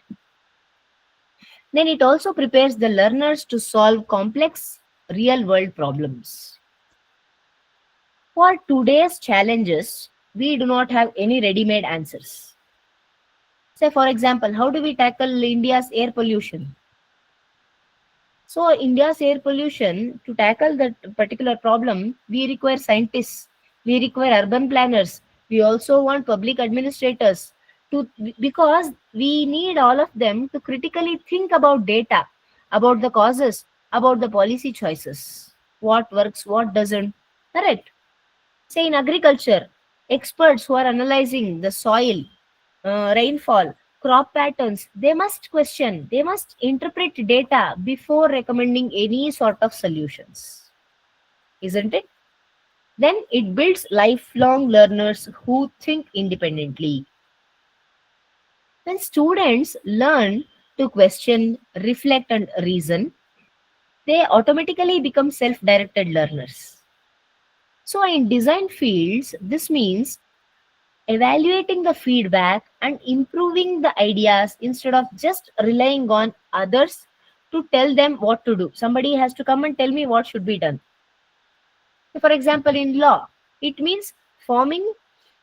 Then it also prepares the learners to solve complex real world problems. For today's challenges, we do not have any ready made answers. Say, for example, how do we tackle India's air pollution? So, India's air pollution, to tackle that particular problem, we require scientists, we require urban planners, we also want public administrators to, because we need all of them to critically think about data, about the causes, about the policy choices, what works, what doesn't. Correct. Say in agriculture, experts who are analyzing the soil, rainfall, crop patterns, they must question, they must interpret data before recommending any sort of solutions. Isn't it? Then it builds lifelong learners who think independently. When students learn to question, reflect, and reason, they automatically become self directed learners. So, in design fields, this means evaluating the feedback and improving the ideas instead of just relying on others to tell them what to do. Somebody has to come and tell me what should be done. For example, in law, it means forming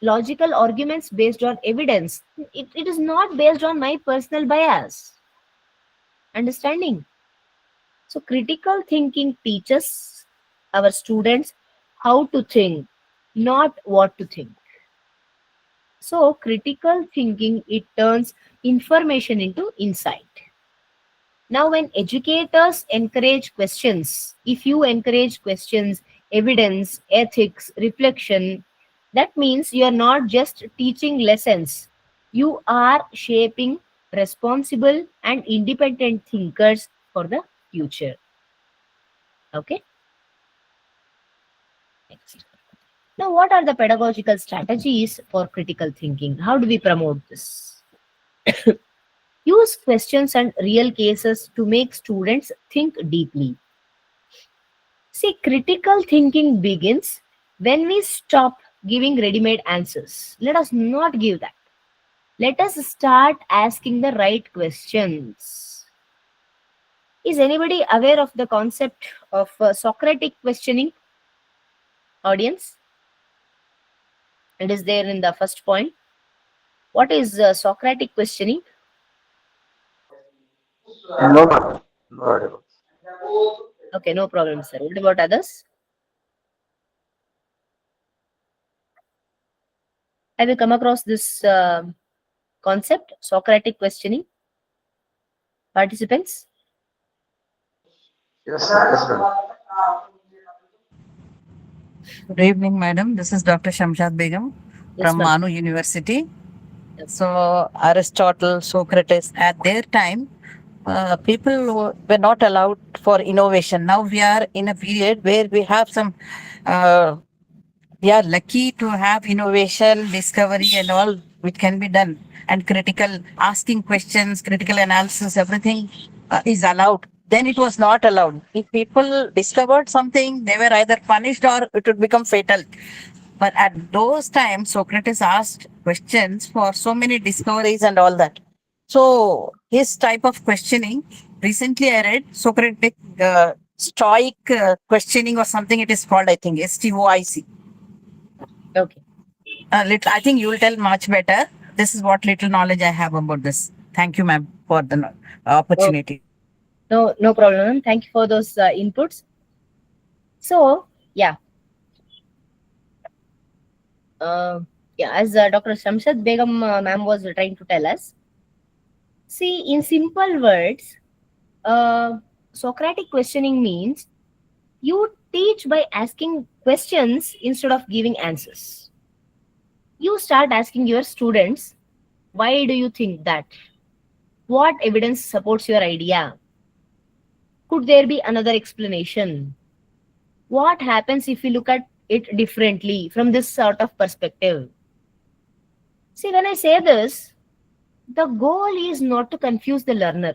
logical arguments based on evidence. It is not based on my personal bias. Understanding? So, critical thinking teaches our students how to think, not what to think. So, critical thinking, it turns information into insight. Now, when educators encourage questions, if you encourage questions, evidence, ethics, reflection, that means you are not just teaching lessons, you are shaping responsible and independent thinkers for the future. Okay, next. Now, what are the pedagogical strategies for critical thinking? How do we promote this? Use questions and real cases to make students think deeply. See, critical thinking begins when we stop giving ready made answers. Let us not give that. Let us start asking the right questions. Is anybody aware of the concept of Socratic questioning, audience? It is there in the first point. What is Socratic questioning? No, madam. No, madam. Okay, no problem, sir. What about others? Have you come across this concept, Socratic questioning, participants? Yes, yes, madam. Good evening, madam. This is Dr. Shamshad Begum Yes, from ma'am. Manu University. Okay. So, Aristotle, Socrates, at their time, people were not allowed for innovation. Now we are in a period where we have some, uh, we are lucky to have innovation, discovery, and all which can be done. And critical asking questions, critical analysis, everything is allowed. Then it was not allowed. If people discovered something, they were either punished or it would become fatal. But at those times, Socrates asked questions for so many discoveries and all that. So his type of questioning, recently I read Socratic Stoic questioning or something it is called, I think, STOIC. Okay. I think you will tell much better. This is what little knowledge I have about this. Thank you, ma'am, for the Oh, opportunity. no, no problem. Thank you for those inputs. So, yeah, uh, yeah, as Dr. Shamshad Begum ma'am was trying to tell us, see, in simple words, uh, Socratic questioning means you teach by asking questions instead of giving answers. You start asking your students, why do you think that? What evidence supports your idea? Could there be another explanation? What happens if we look at it differently from this sort of perspective? See, when I say this, the goal is not to confuse the learner,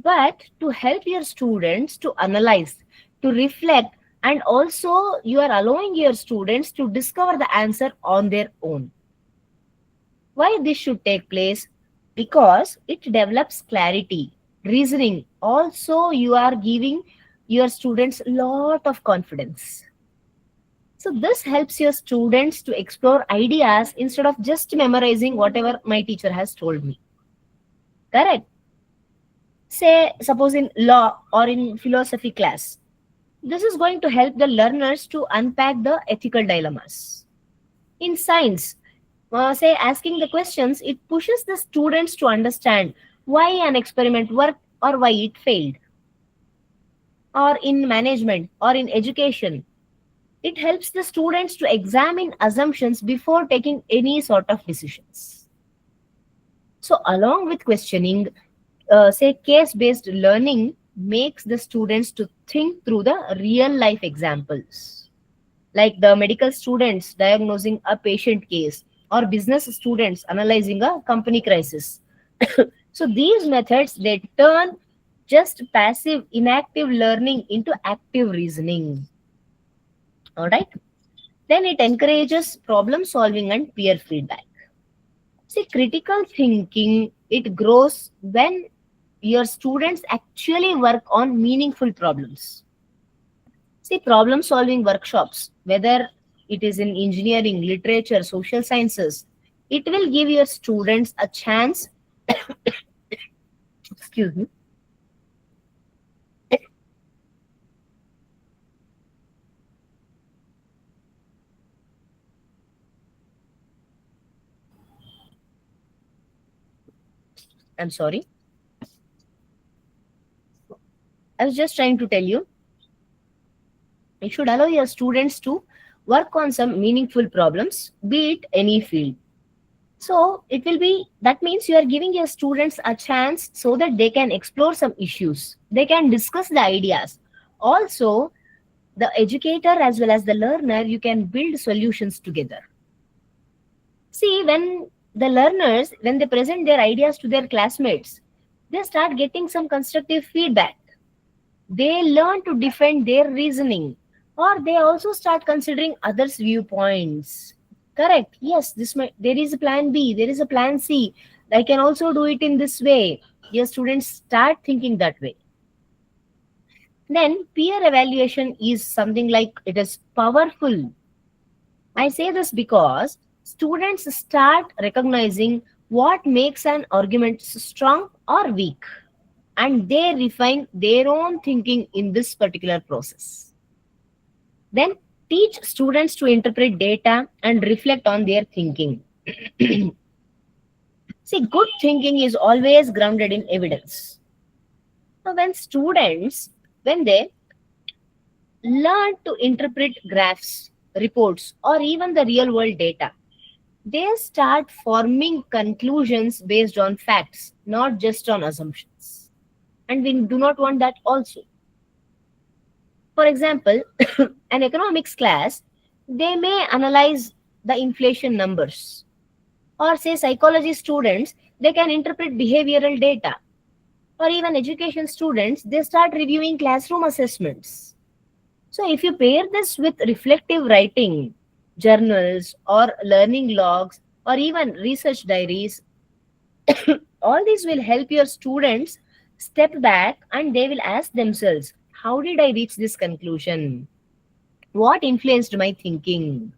but to help your students to analyze, to reflect, and also you are allowing your students to discover the answer on their own. Why this should take place? Because it develops clarity, reasoning. Also, you are giving your students lot of confidence. So this helps your students to explore ideas instead of just memorizing whatever my teacher has told me. Correct? Say, suppose in law or in philosophy class, this is going to help the learners to unpack the ethical dilemmas. In science, say asking the questions, it pushes the students to understand why an experiment worked or why it failed. Or in management or in education, it helps the students to examine assumptions before taking any sort of decisions. So, along with questioning, say case based learning makes the students to think through the real life examples, like the medical students diagnosing a patient case or business students analyzing a company crisis. So these methods they turn just passive inactive learning into active reasoning. All right, then it encourages problem solving and peer feedback. See, critical thinking it grows when your students actually work on meaningful problems. See, problem solving workshops, whether it is in engineering, literature, social sciences, it will give your students a chance, excuse me, I'm sorry, I was just trying to tell you, it should allow your students to work on some meaningful problems, be it any field. So it will be, that means you are giving your students a chance so that they can explore some issues, they can discuss the ideas. Also, the educator as well as the learner, you can build solutions together. See, when the learners, when they present their ideas to their classmates, they start getting some constructive feedback. They learn to defend their reasoning, or they also start considering others' viewpoints. Correct? Yes, this might, there is a plan B, there is a plan C. I can also do it in this way. Your students start thinking that way. Then peer evaluation is something like it is powerful. I say this because students start recognizing what makes an argument strong or weak, and they refine their own thinking in this particular process. Then teach students to interpret data and reflect on their thinking. See, good thinking is always grounded in evidence. So when students, when they learn to interpret graphs, reports, or even the real world data, they start forming conclusions based on facts, not just on assumptions. And we do not want that also. For example, an economics class, they may analyze the inflation numbers. Or say psychology students, they can interpret behavioral data. Or even education students, they start reviewing classroom assessments. So if you pair this with reflective writing, journals or learning logs or even research diaries, all these will help your students step back and they will ask themselves, how did I reach this conclusion? What influenced my thinking?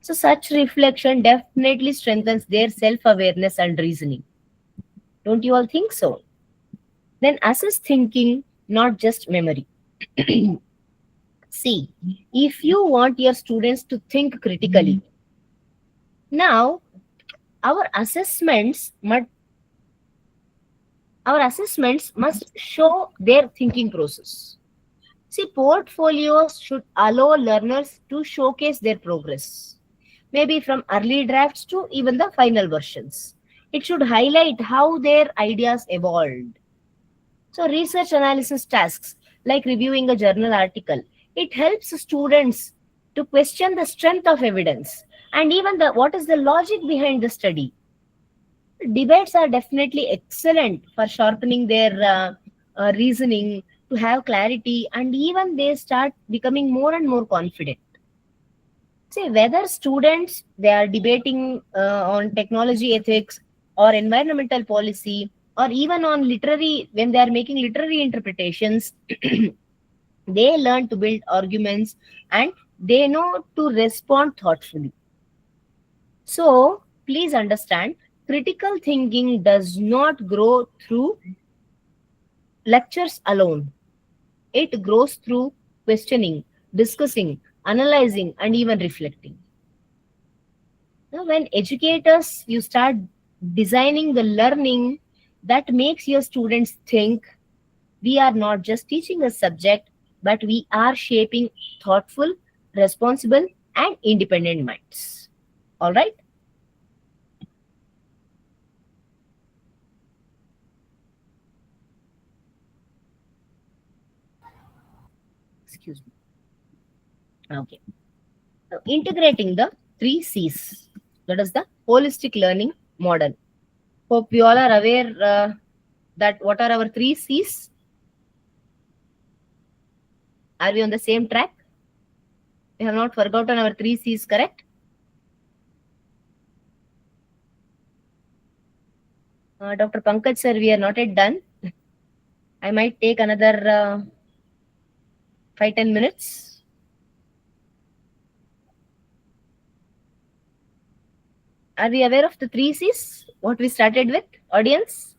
So such reflection definitely strengthens their self-awareness and reasoning. Don't you all think so? Then assess thinking, not just memory. See, if you want your students to think critically, now our assessments must show their thinking process. See, portfolios should allow learners to showcase their progress, maybe from early drafts to even the final versions. It should highlight how their ideas evolved. So, research analysis tasks like reviewing a journal article, it helps students to question the strength of evidence and even the what is the logic behind the study. Debates are definitely excellent for sharpening their reasoning, to have clarity, and even they start becoming more and more confident. See, whether students they are debating on technology ethics or environmental policy or even on literary, when they are making literary interpretations, they learn to build arguments and They know to respond thoughtfully. So, please understand, critical thinking does not grow through lectures alone. It grows through questioning, discussing, analyzing, and even reflecting. Now, when educators, you start designing the learning that makes your students think, we are not just teaching a subject, but we are shaping thoughtful, responsible, and independent minds. All right? Excuse me. Okay. Now, integrating the three C's. That is the holistic learning model. Hope we all are aware that what are our three C's. Are we on the same track? We have not forgotten our three C's, correct? Dr. Pankaj sir, we are not yet done. I might take another 5-10 minutes. Are we aware of the three C's? What we started with, audience?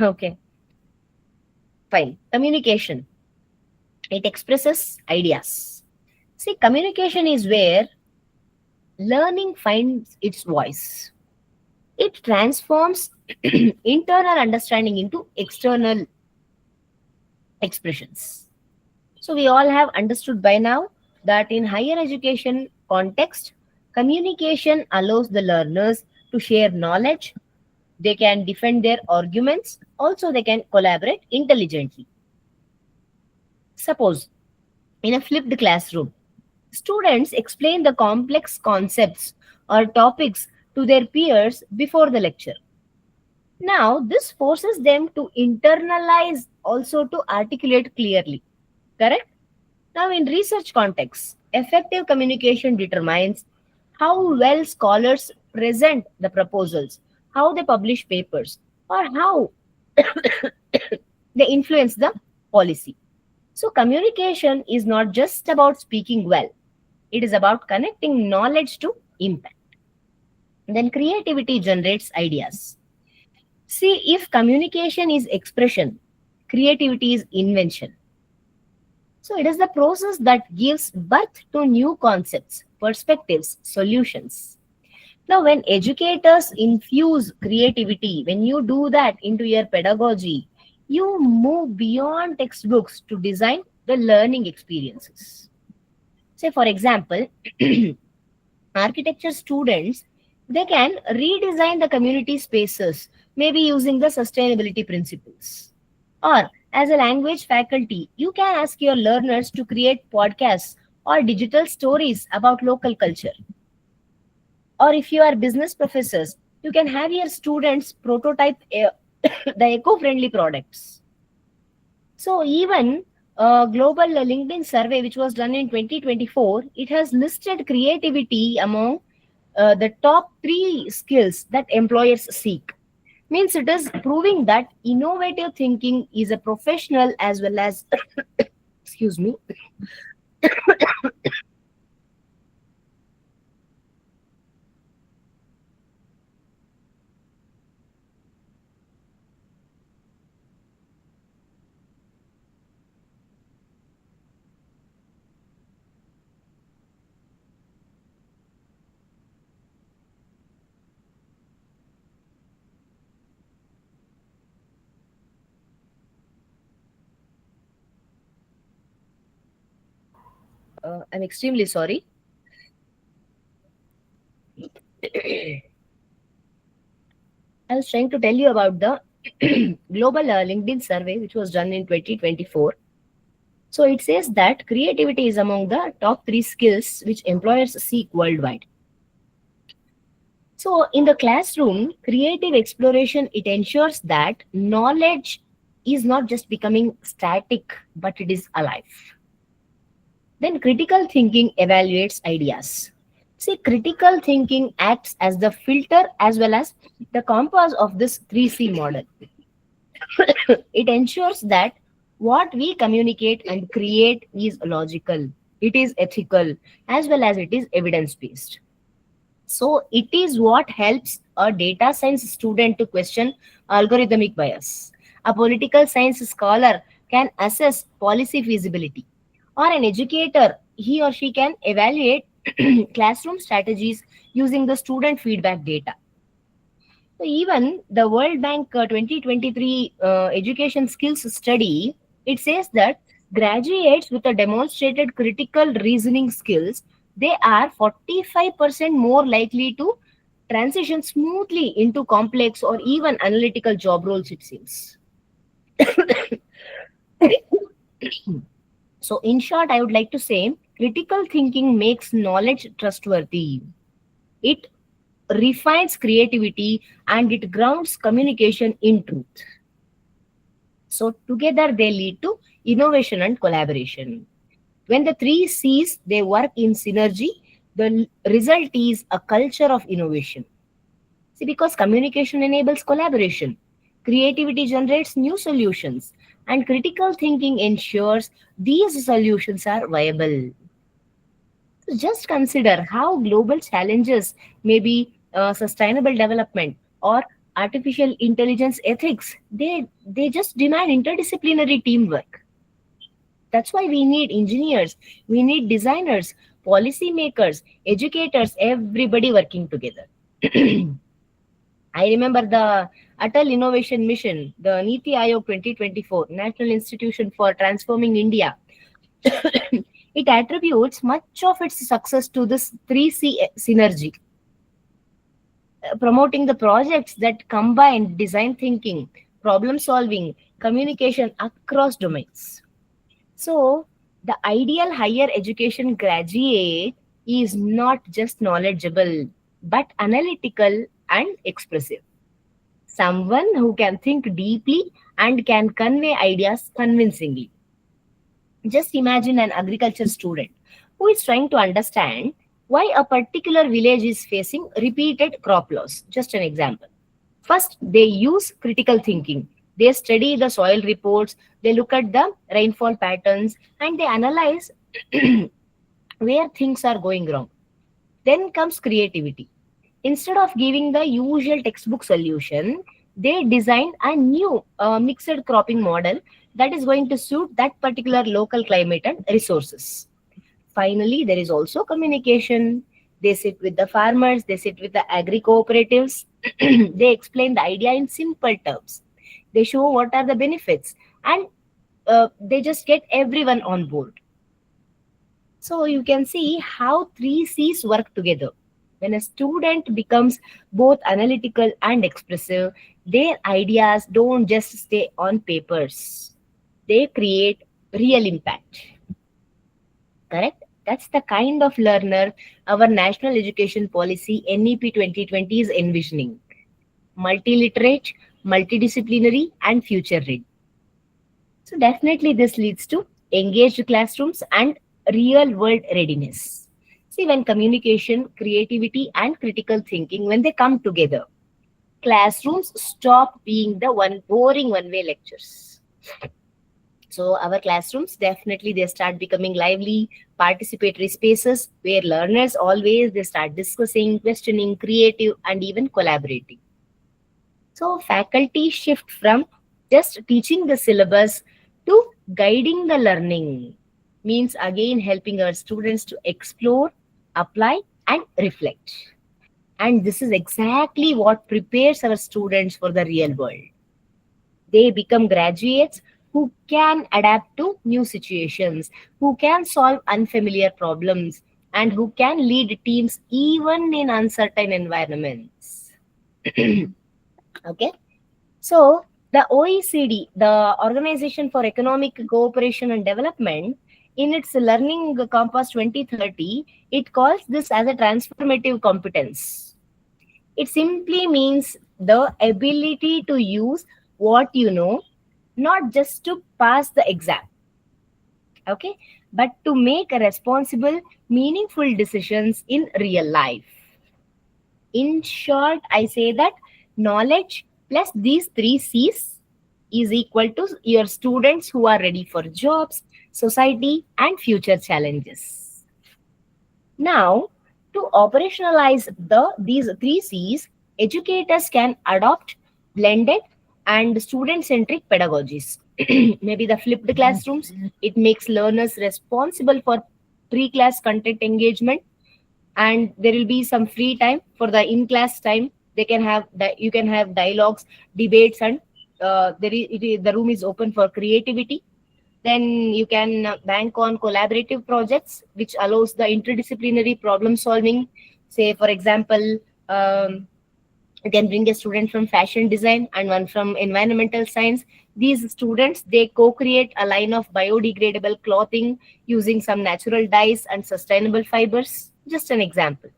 Okay, fine. Communication. It expresses ideas. See, communication is where learning finds its voice. It transforms internal understanding into external expressions. So we all have understood by now that in higher education context, communication allows the learners to share knowledge, they can defend their arguments, also they can collaborate intelligently. Suppose in a flipped classroom, students explain the complex concepts or topics to their peers before the lecture. Now, this forces them to internalize, also to articulate clearly. Correct? Now, in research context, effective communication determines how well scholars present the proposals, how they publish papers, or how they influence the policy. So, communication is not just about speaking well, it is about connecting knowledge to impact. Then, creativity generates ideas. See, if communication is expression, creativity is invention. So, it is the process that gives birth to new concepts, perspectives, solutions. Now, when educators infuse creativity, when you do that into your pedagogy, you move beyond textbooks to design the learning experiences. Say, for example, architecture students, they can redesign the community spaces, maybe using the sustainability principles. Or as a language faculty, you can ask your learners to create podcasts or digital stories about local culture. Or if you are business professors, you can have your students prototype the eco-friendly products. So even a global LinkedIn survey which was done in 2024, it has listed creativity among the top three skills that employers seek. Means it is proving that innovative thinking is a professional as well as excuse me. I'm extremely sorry. I was trying to tell you about the global LinkedIn survey which was done in 2024. So it says that creativity is among the top three skills which employers seek worldwide. So, in the classroom, creative exploration it ensures that knowledge is not just becoming static, but it is alive. Then, critical thinking evaluates ideas. See, critical thinking acts as the filter as well as the compass of this 3C model. It ensures that what we communicate and create is logical, it is ethical, as well as it is evidence based. So it is what helps a data science student to question algorithmic bias. A political science scholar can assess policy feasibility, or an educator, he or she can evaluate classroom strategies using the student feedback data. So even the World Bank 2023 education skills study, it says that graduates with a demonstrated critical reasoning skills, they are 45% more likely to transition smoothly into complex or even analytical job roles, it seems. So in short, I would like to say critical thinking makes knowledge trustworthy. It refines creativity and it grounds communication in truth. So together they lead to innovation and collaboration. When the three C's they work in synergy, the result is a culture of innovation. See, because communication enables collaboration, creativity generates new solutions, and critical thinking ensures these solutions are viable. So just consider how global challenges, maybe sustainable development or artificial intelligence ethics, they just demand interdisciplinary teamwork. That's why we need engineers, we need designers, policy makers, educators, everybody working together. I remember the Atal Innovation Mission, the Niti Aayog 2024, National Institution for Transforming India. It attributes much of its success to this 3C synergy, promoting the projects that combine design thinking, problem solving, communication across domains. So, the ideal higher education graduate is not just knowledgeable but analytical and expressive. Someone who can think deeply and can convey ideas convincingly. Just imagine an agriculture student who is trying to understand why a particular village is facing repeated crop loss. Just an example. First, they use critical thinking. They study the soil reports, they look at the rainfall patterns, and they analyze where things are going wrong. Then comes creativity. Instead of giving the usual textbook solution, they designed a new mixed cropping model that is going to suit that particular local climate and resources. Finally, there is also communication. They sit with the farmers, they sit with the agri cooperatives, they explain the idea in simple terms. They show what are the benefits, and they just get everyone on board. So you can see how three C's work together. When a student becomes both analytical and expressive, their ideas don't just stay on papers. They create real impact. Correct? That's the kind of learner our National Education Policy NEP 2020 is envisioning. Multiliterate, multidisciplinary, and future ready. So definitely this leads to engaged classrooms and real world readiness. See, when communication, creativity, and critical thinking, when they come together, classrooms stop being the one boring one-way lectures. So our classrooms definitely they start becoming lively, participatory spaces where learners always they start discussing, questioning, creative, and even collaborating. So faculty shift from just teaching the syllabus to guiding the learning. Means again helping our students to explore, apply, and reflect. And this is exactly what prepares our students for the real world. They become graduates who can adapt to new situations, who can solve unfamiliar problems, and who can lead teams even in uncertain environments. Okay. So, the OECD, the Organization for Economic Cooperation and Development, in its Learning Compass 2030, it calls this as a transformative competence. It simply means the ability to use what you know, not just to pass the exam, okay, but to make responsible, meaningful decisions in real life. In short, I say that knowledge plus these three C's is equal to your students who are ready for jobs, society, and future challenges. Now, to operationalize these three C's, educators can adopt blended and student-centric pedagogies. Maybe the flipped classrooms. It makes learners responsible for pre-class content engagement, and there will be some free time for the in-class time. They can have you can have dialogues, debates, and the room is open for creativity. Then you can bank on collaborative projects, which allows the interdisciplinary problem solving. Say, for example, you can bring a student from fashion design and one from environmental science. These students, they co-create a line of biodegradable clothing using some natural dyes and sustainable fibers. Just an example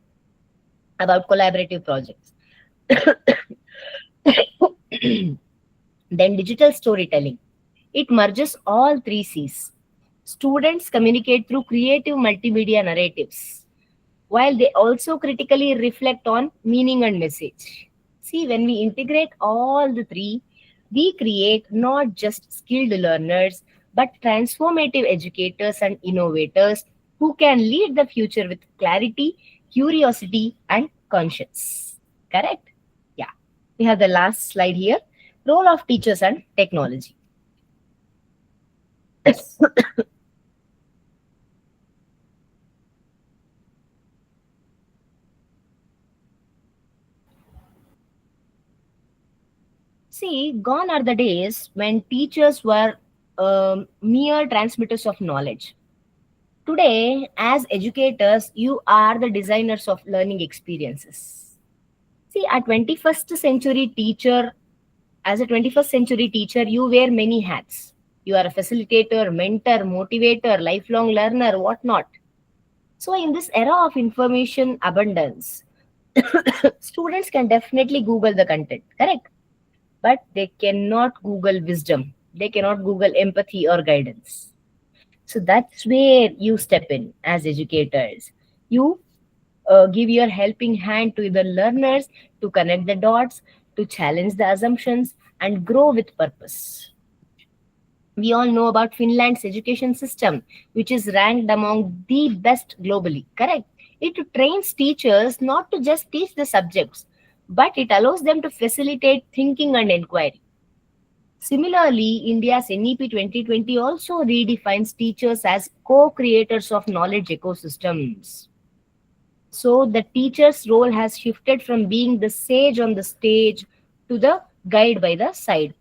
about collaborative projects. Then digital storytelling. It merges all three C's. Students communicate through creative multimedia narratives, while they also critically reflect on meaning and message. See, when we integrate all the three, we create not just skilled learners, but transformative educators and innovators who can lead the future with clarity, curiosity, and conscience. Correct? Yeah. We have the last slide here. Role of teachers and technology. See, gone are the days when teachers were mere transmitters of knowledge. Today, as educators, you are the designers of learning experiences. See, a 21st century teacher, as a 21st century teacher, you wear many hats. You are a facilitator, mentor, motivator, lifelong learner, whatnot. So, in this era of information abundance, students can definitely Google the content, correct? But they cannot Google wisdom. They cannot Google empathy or guidance. So that's where you step in as educators. You give your helping hand to the learners to connect the dots, to challenge the assumptions, and grow with purpose. We all know about Finland's education system, which is ranked among the best globally, correct? It trains teachers not to just teach the subjects, but it allows them to facilitate thinking and inquiry. Similarly, India's NEP 2020 also redefines teachers as co-creators of knowledge ecosystems. So the teacher's role has shifted from being the sage on the stage to the guide by the side.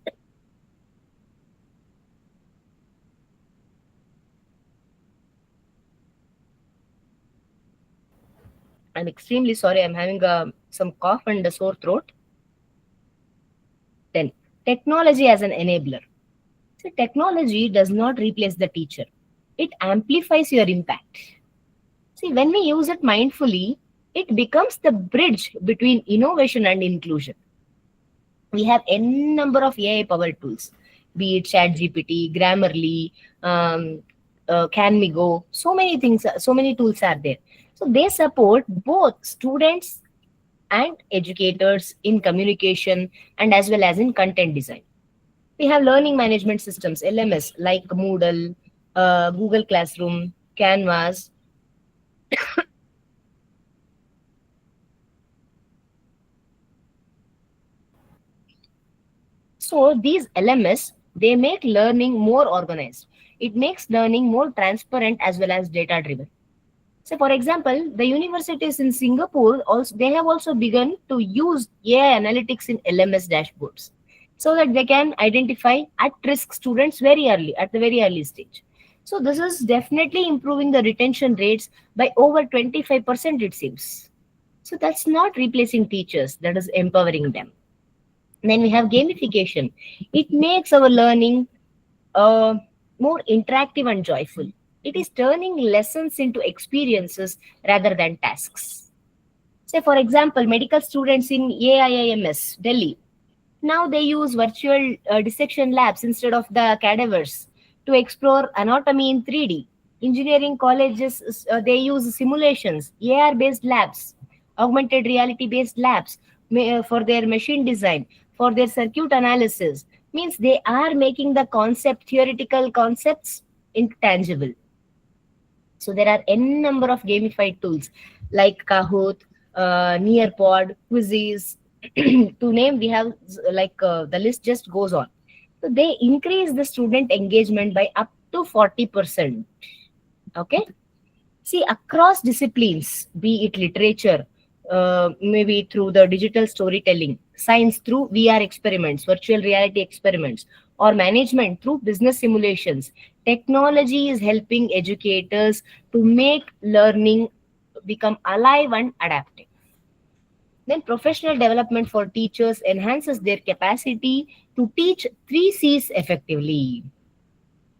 I'm extremely sorry, I'm having some cough and a sore throat. Then, technology as an enabler. So, technology does not replace the teacher, it amplifies your impact. See, when we use it mindfully, it becomes the bridge between innovation and inclusion. We have n number of AI powered tools, be it ChatGPT, Grammarly, CanMigo. So many things, so many tools are there. So they support both students and educators in communication and as well as in content design. We have learning management systems, LMS, like Moodle, Google Classroom, Canvas. So these LMS, they make learning more organized. It makes learning more transparent as well as data driven. So for example, the universities in Singapore also, they have also begun to use AI analytics in LMS dashboards so that they can identify at risk students very early, at the very early stage. So this is definitely improving the retention rates by over 25%, it seems. So that's not replacing teachers, that is empowering them. Then we have gamification. It makes our learning uh, more interactive and joyful. It is turning lessons into experiences rather than tasks. Say, for example, medical students in AIIMS, Delhi, now they use virtual dissection labs instead of the cadavers to explore anatomy in 3D. Engineering colleges, they use simulations, AR based labs, augmented reality based labs for their machine design, for their circuit analysis. Means they are making the theoretical concepts into tangible. So there are n number of gamified tools like Kahoot, Nearpod, Quizzes. To name, we have the list just goes on. So they increase the student engagement by up to 40%. Okay. See, across disciplines, be it literature, maybe through the digital storytelling, science through VR experiments, virtual reality experiments, or management through business simulations, technology is helping educators to make learning become alive and adaptive. Then, professional development for teachers enhances their capacity to teach three C's effectively.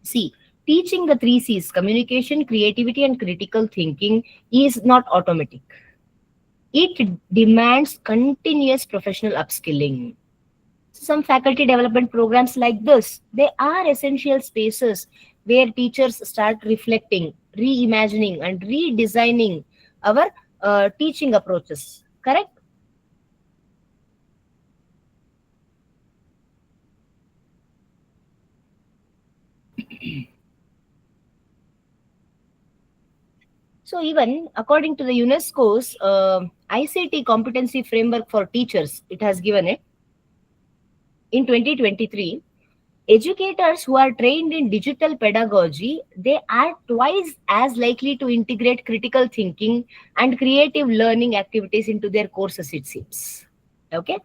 See, teaching the three C's, communication, creativity, and critical thinking, is not automatic. It demands continuous professional upskilling. Some faculty development programs like this, they are essential spaces where teachers start reflecting, reimagining, and redesigning our teaching approaches. Correct? So, even according to the UNESCO's ICT competency framework for teachers, it has given it in 2023. Educators who are trained in digital pedagogy, they are twice as likely to integrate critical thinking and creative learning activities into their courses, it seems. Okay.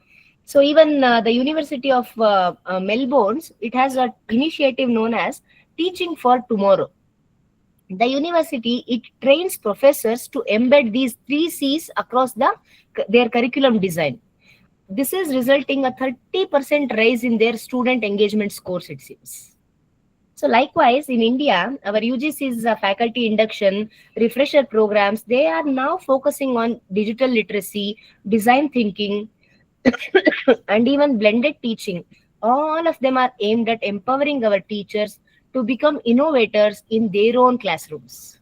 So even the University of Melbourne, it has an initiative known as Teaching for Tomorrow. The university, it trains professors to embed these three C's across their curriculum design. This is resulting a 30% rise in their student engagement scores, it seems. So likewise, in India, our UGC's faculty induction refresher programs, they are now focusing on digital literacy, design thinking, and even blended teaching. All of them are aimed at empowering our teachers to become innovators in their own classrooms.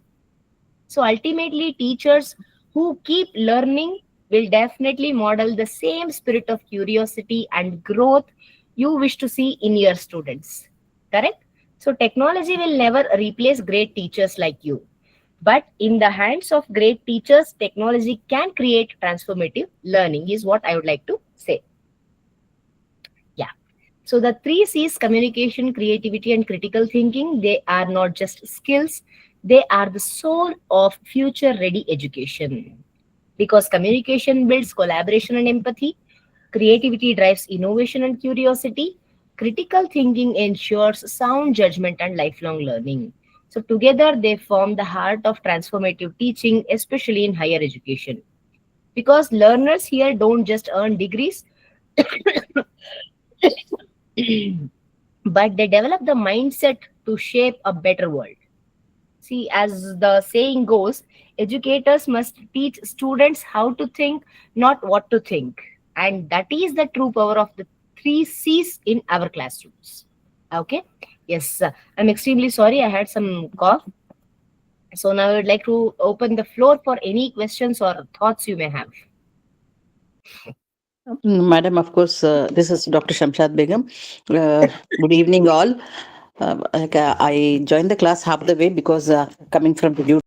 So ultimately, teachers who keep learning will definitely model the same spirit of curiosity and growth you wish to see in your students. Correct? So technology will never replace great teachers like you. But in the hands of great teachers, technology can create transformative learning, is what I would like to say. Yeah. So the three C's, communication, creativity, and critical thinking, they are not just skills, they are the soul of future ready education. Because communication builds collaboration and empathy, creativity drives innovation and curiosity, critical thinking ensures sound judgment and lifelong learning. So together they form the heart of transformative teaching, especially in higher education. Because learners here don't just earn degrees, but they develop the mindset to shape a better world. See, as the saying goes, educators must teach students how to think, not what to think. And that is the true power of the three C's in our classrooms. Okay? Yes, I'm extremely sorry. I had some cough. So now I would like to open the floor for any questions or thoughts you may have. Madam, of course, this is Dr. Shamshad Begum. Good evening, all. I joined the class half the way because coming from the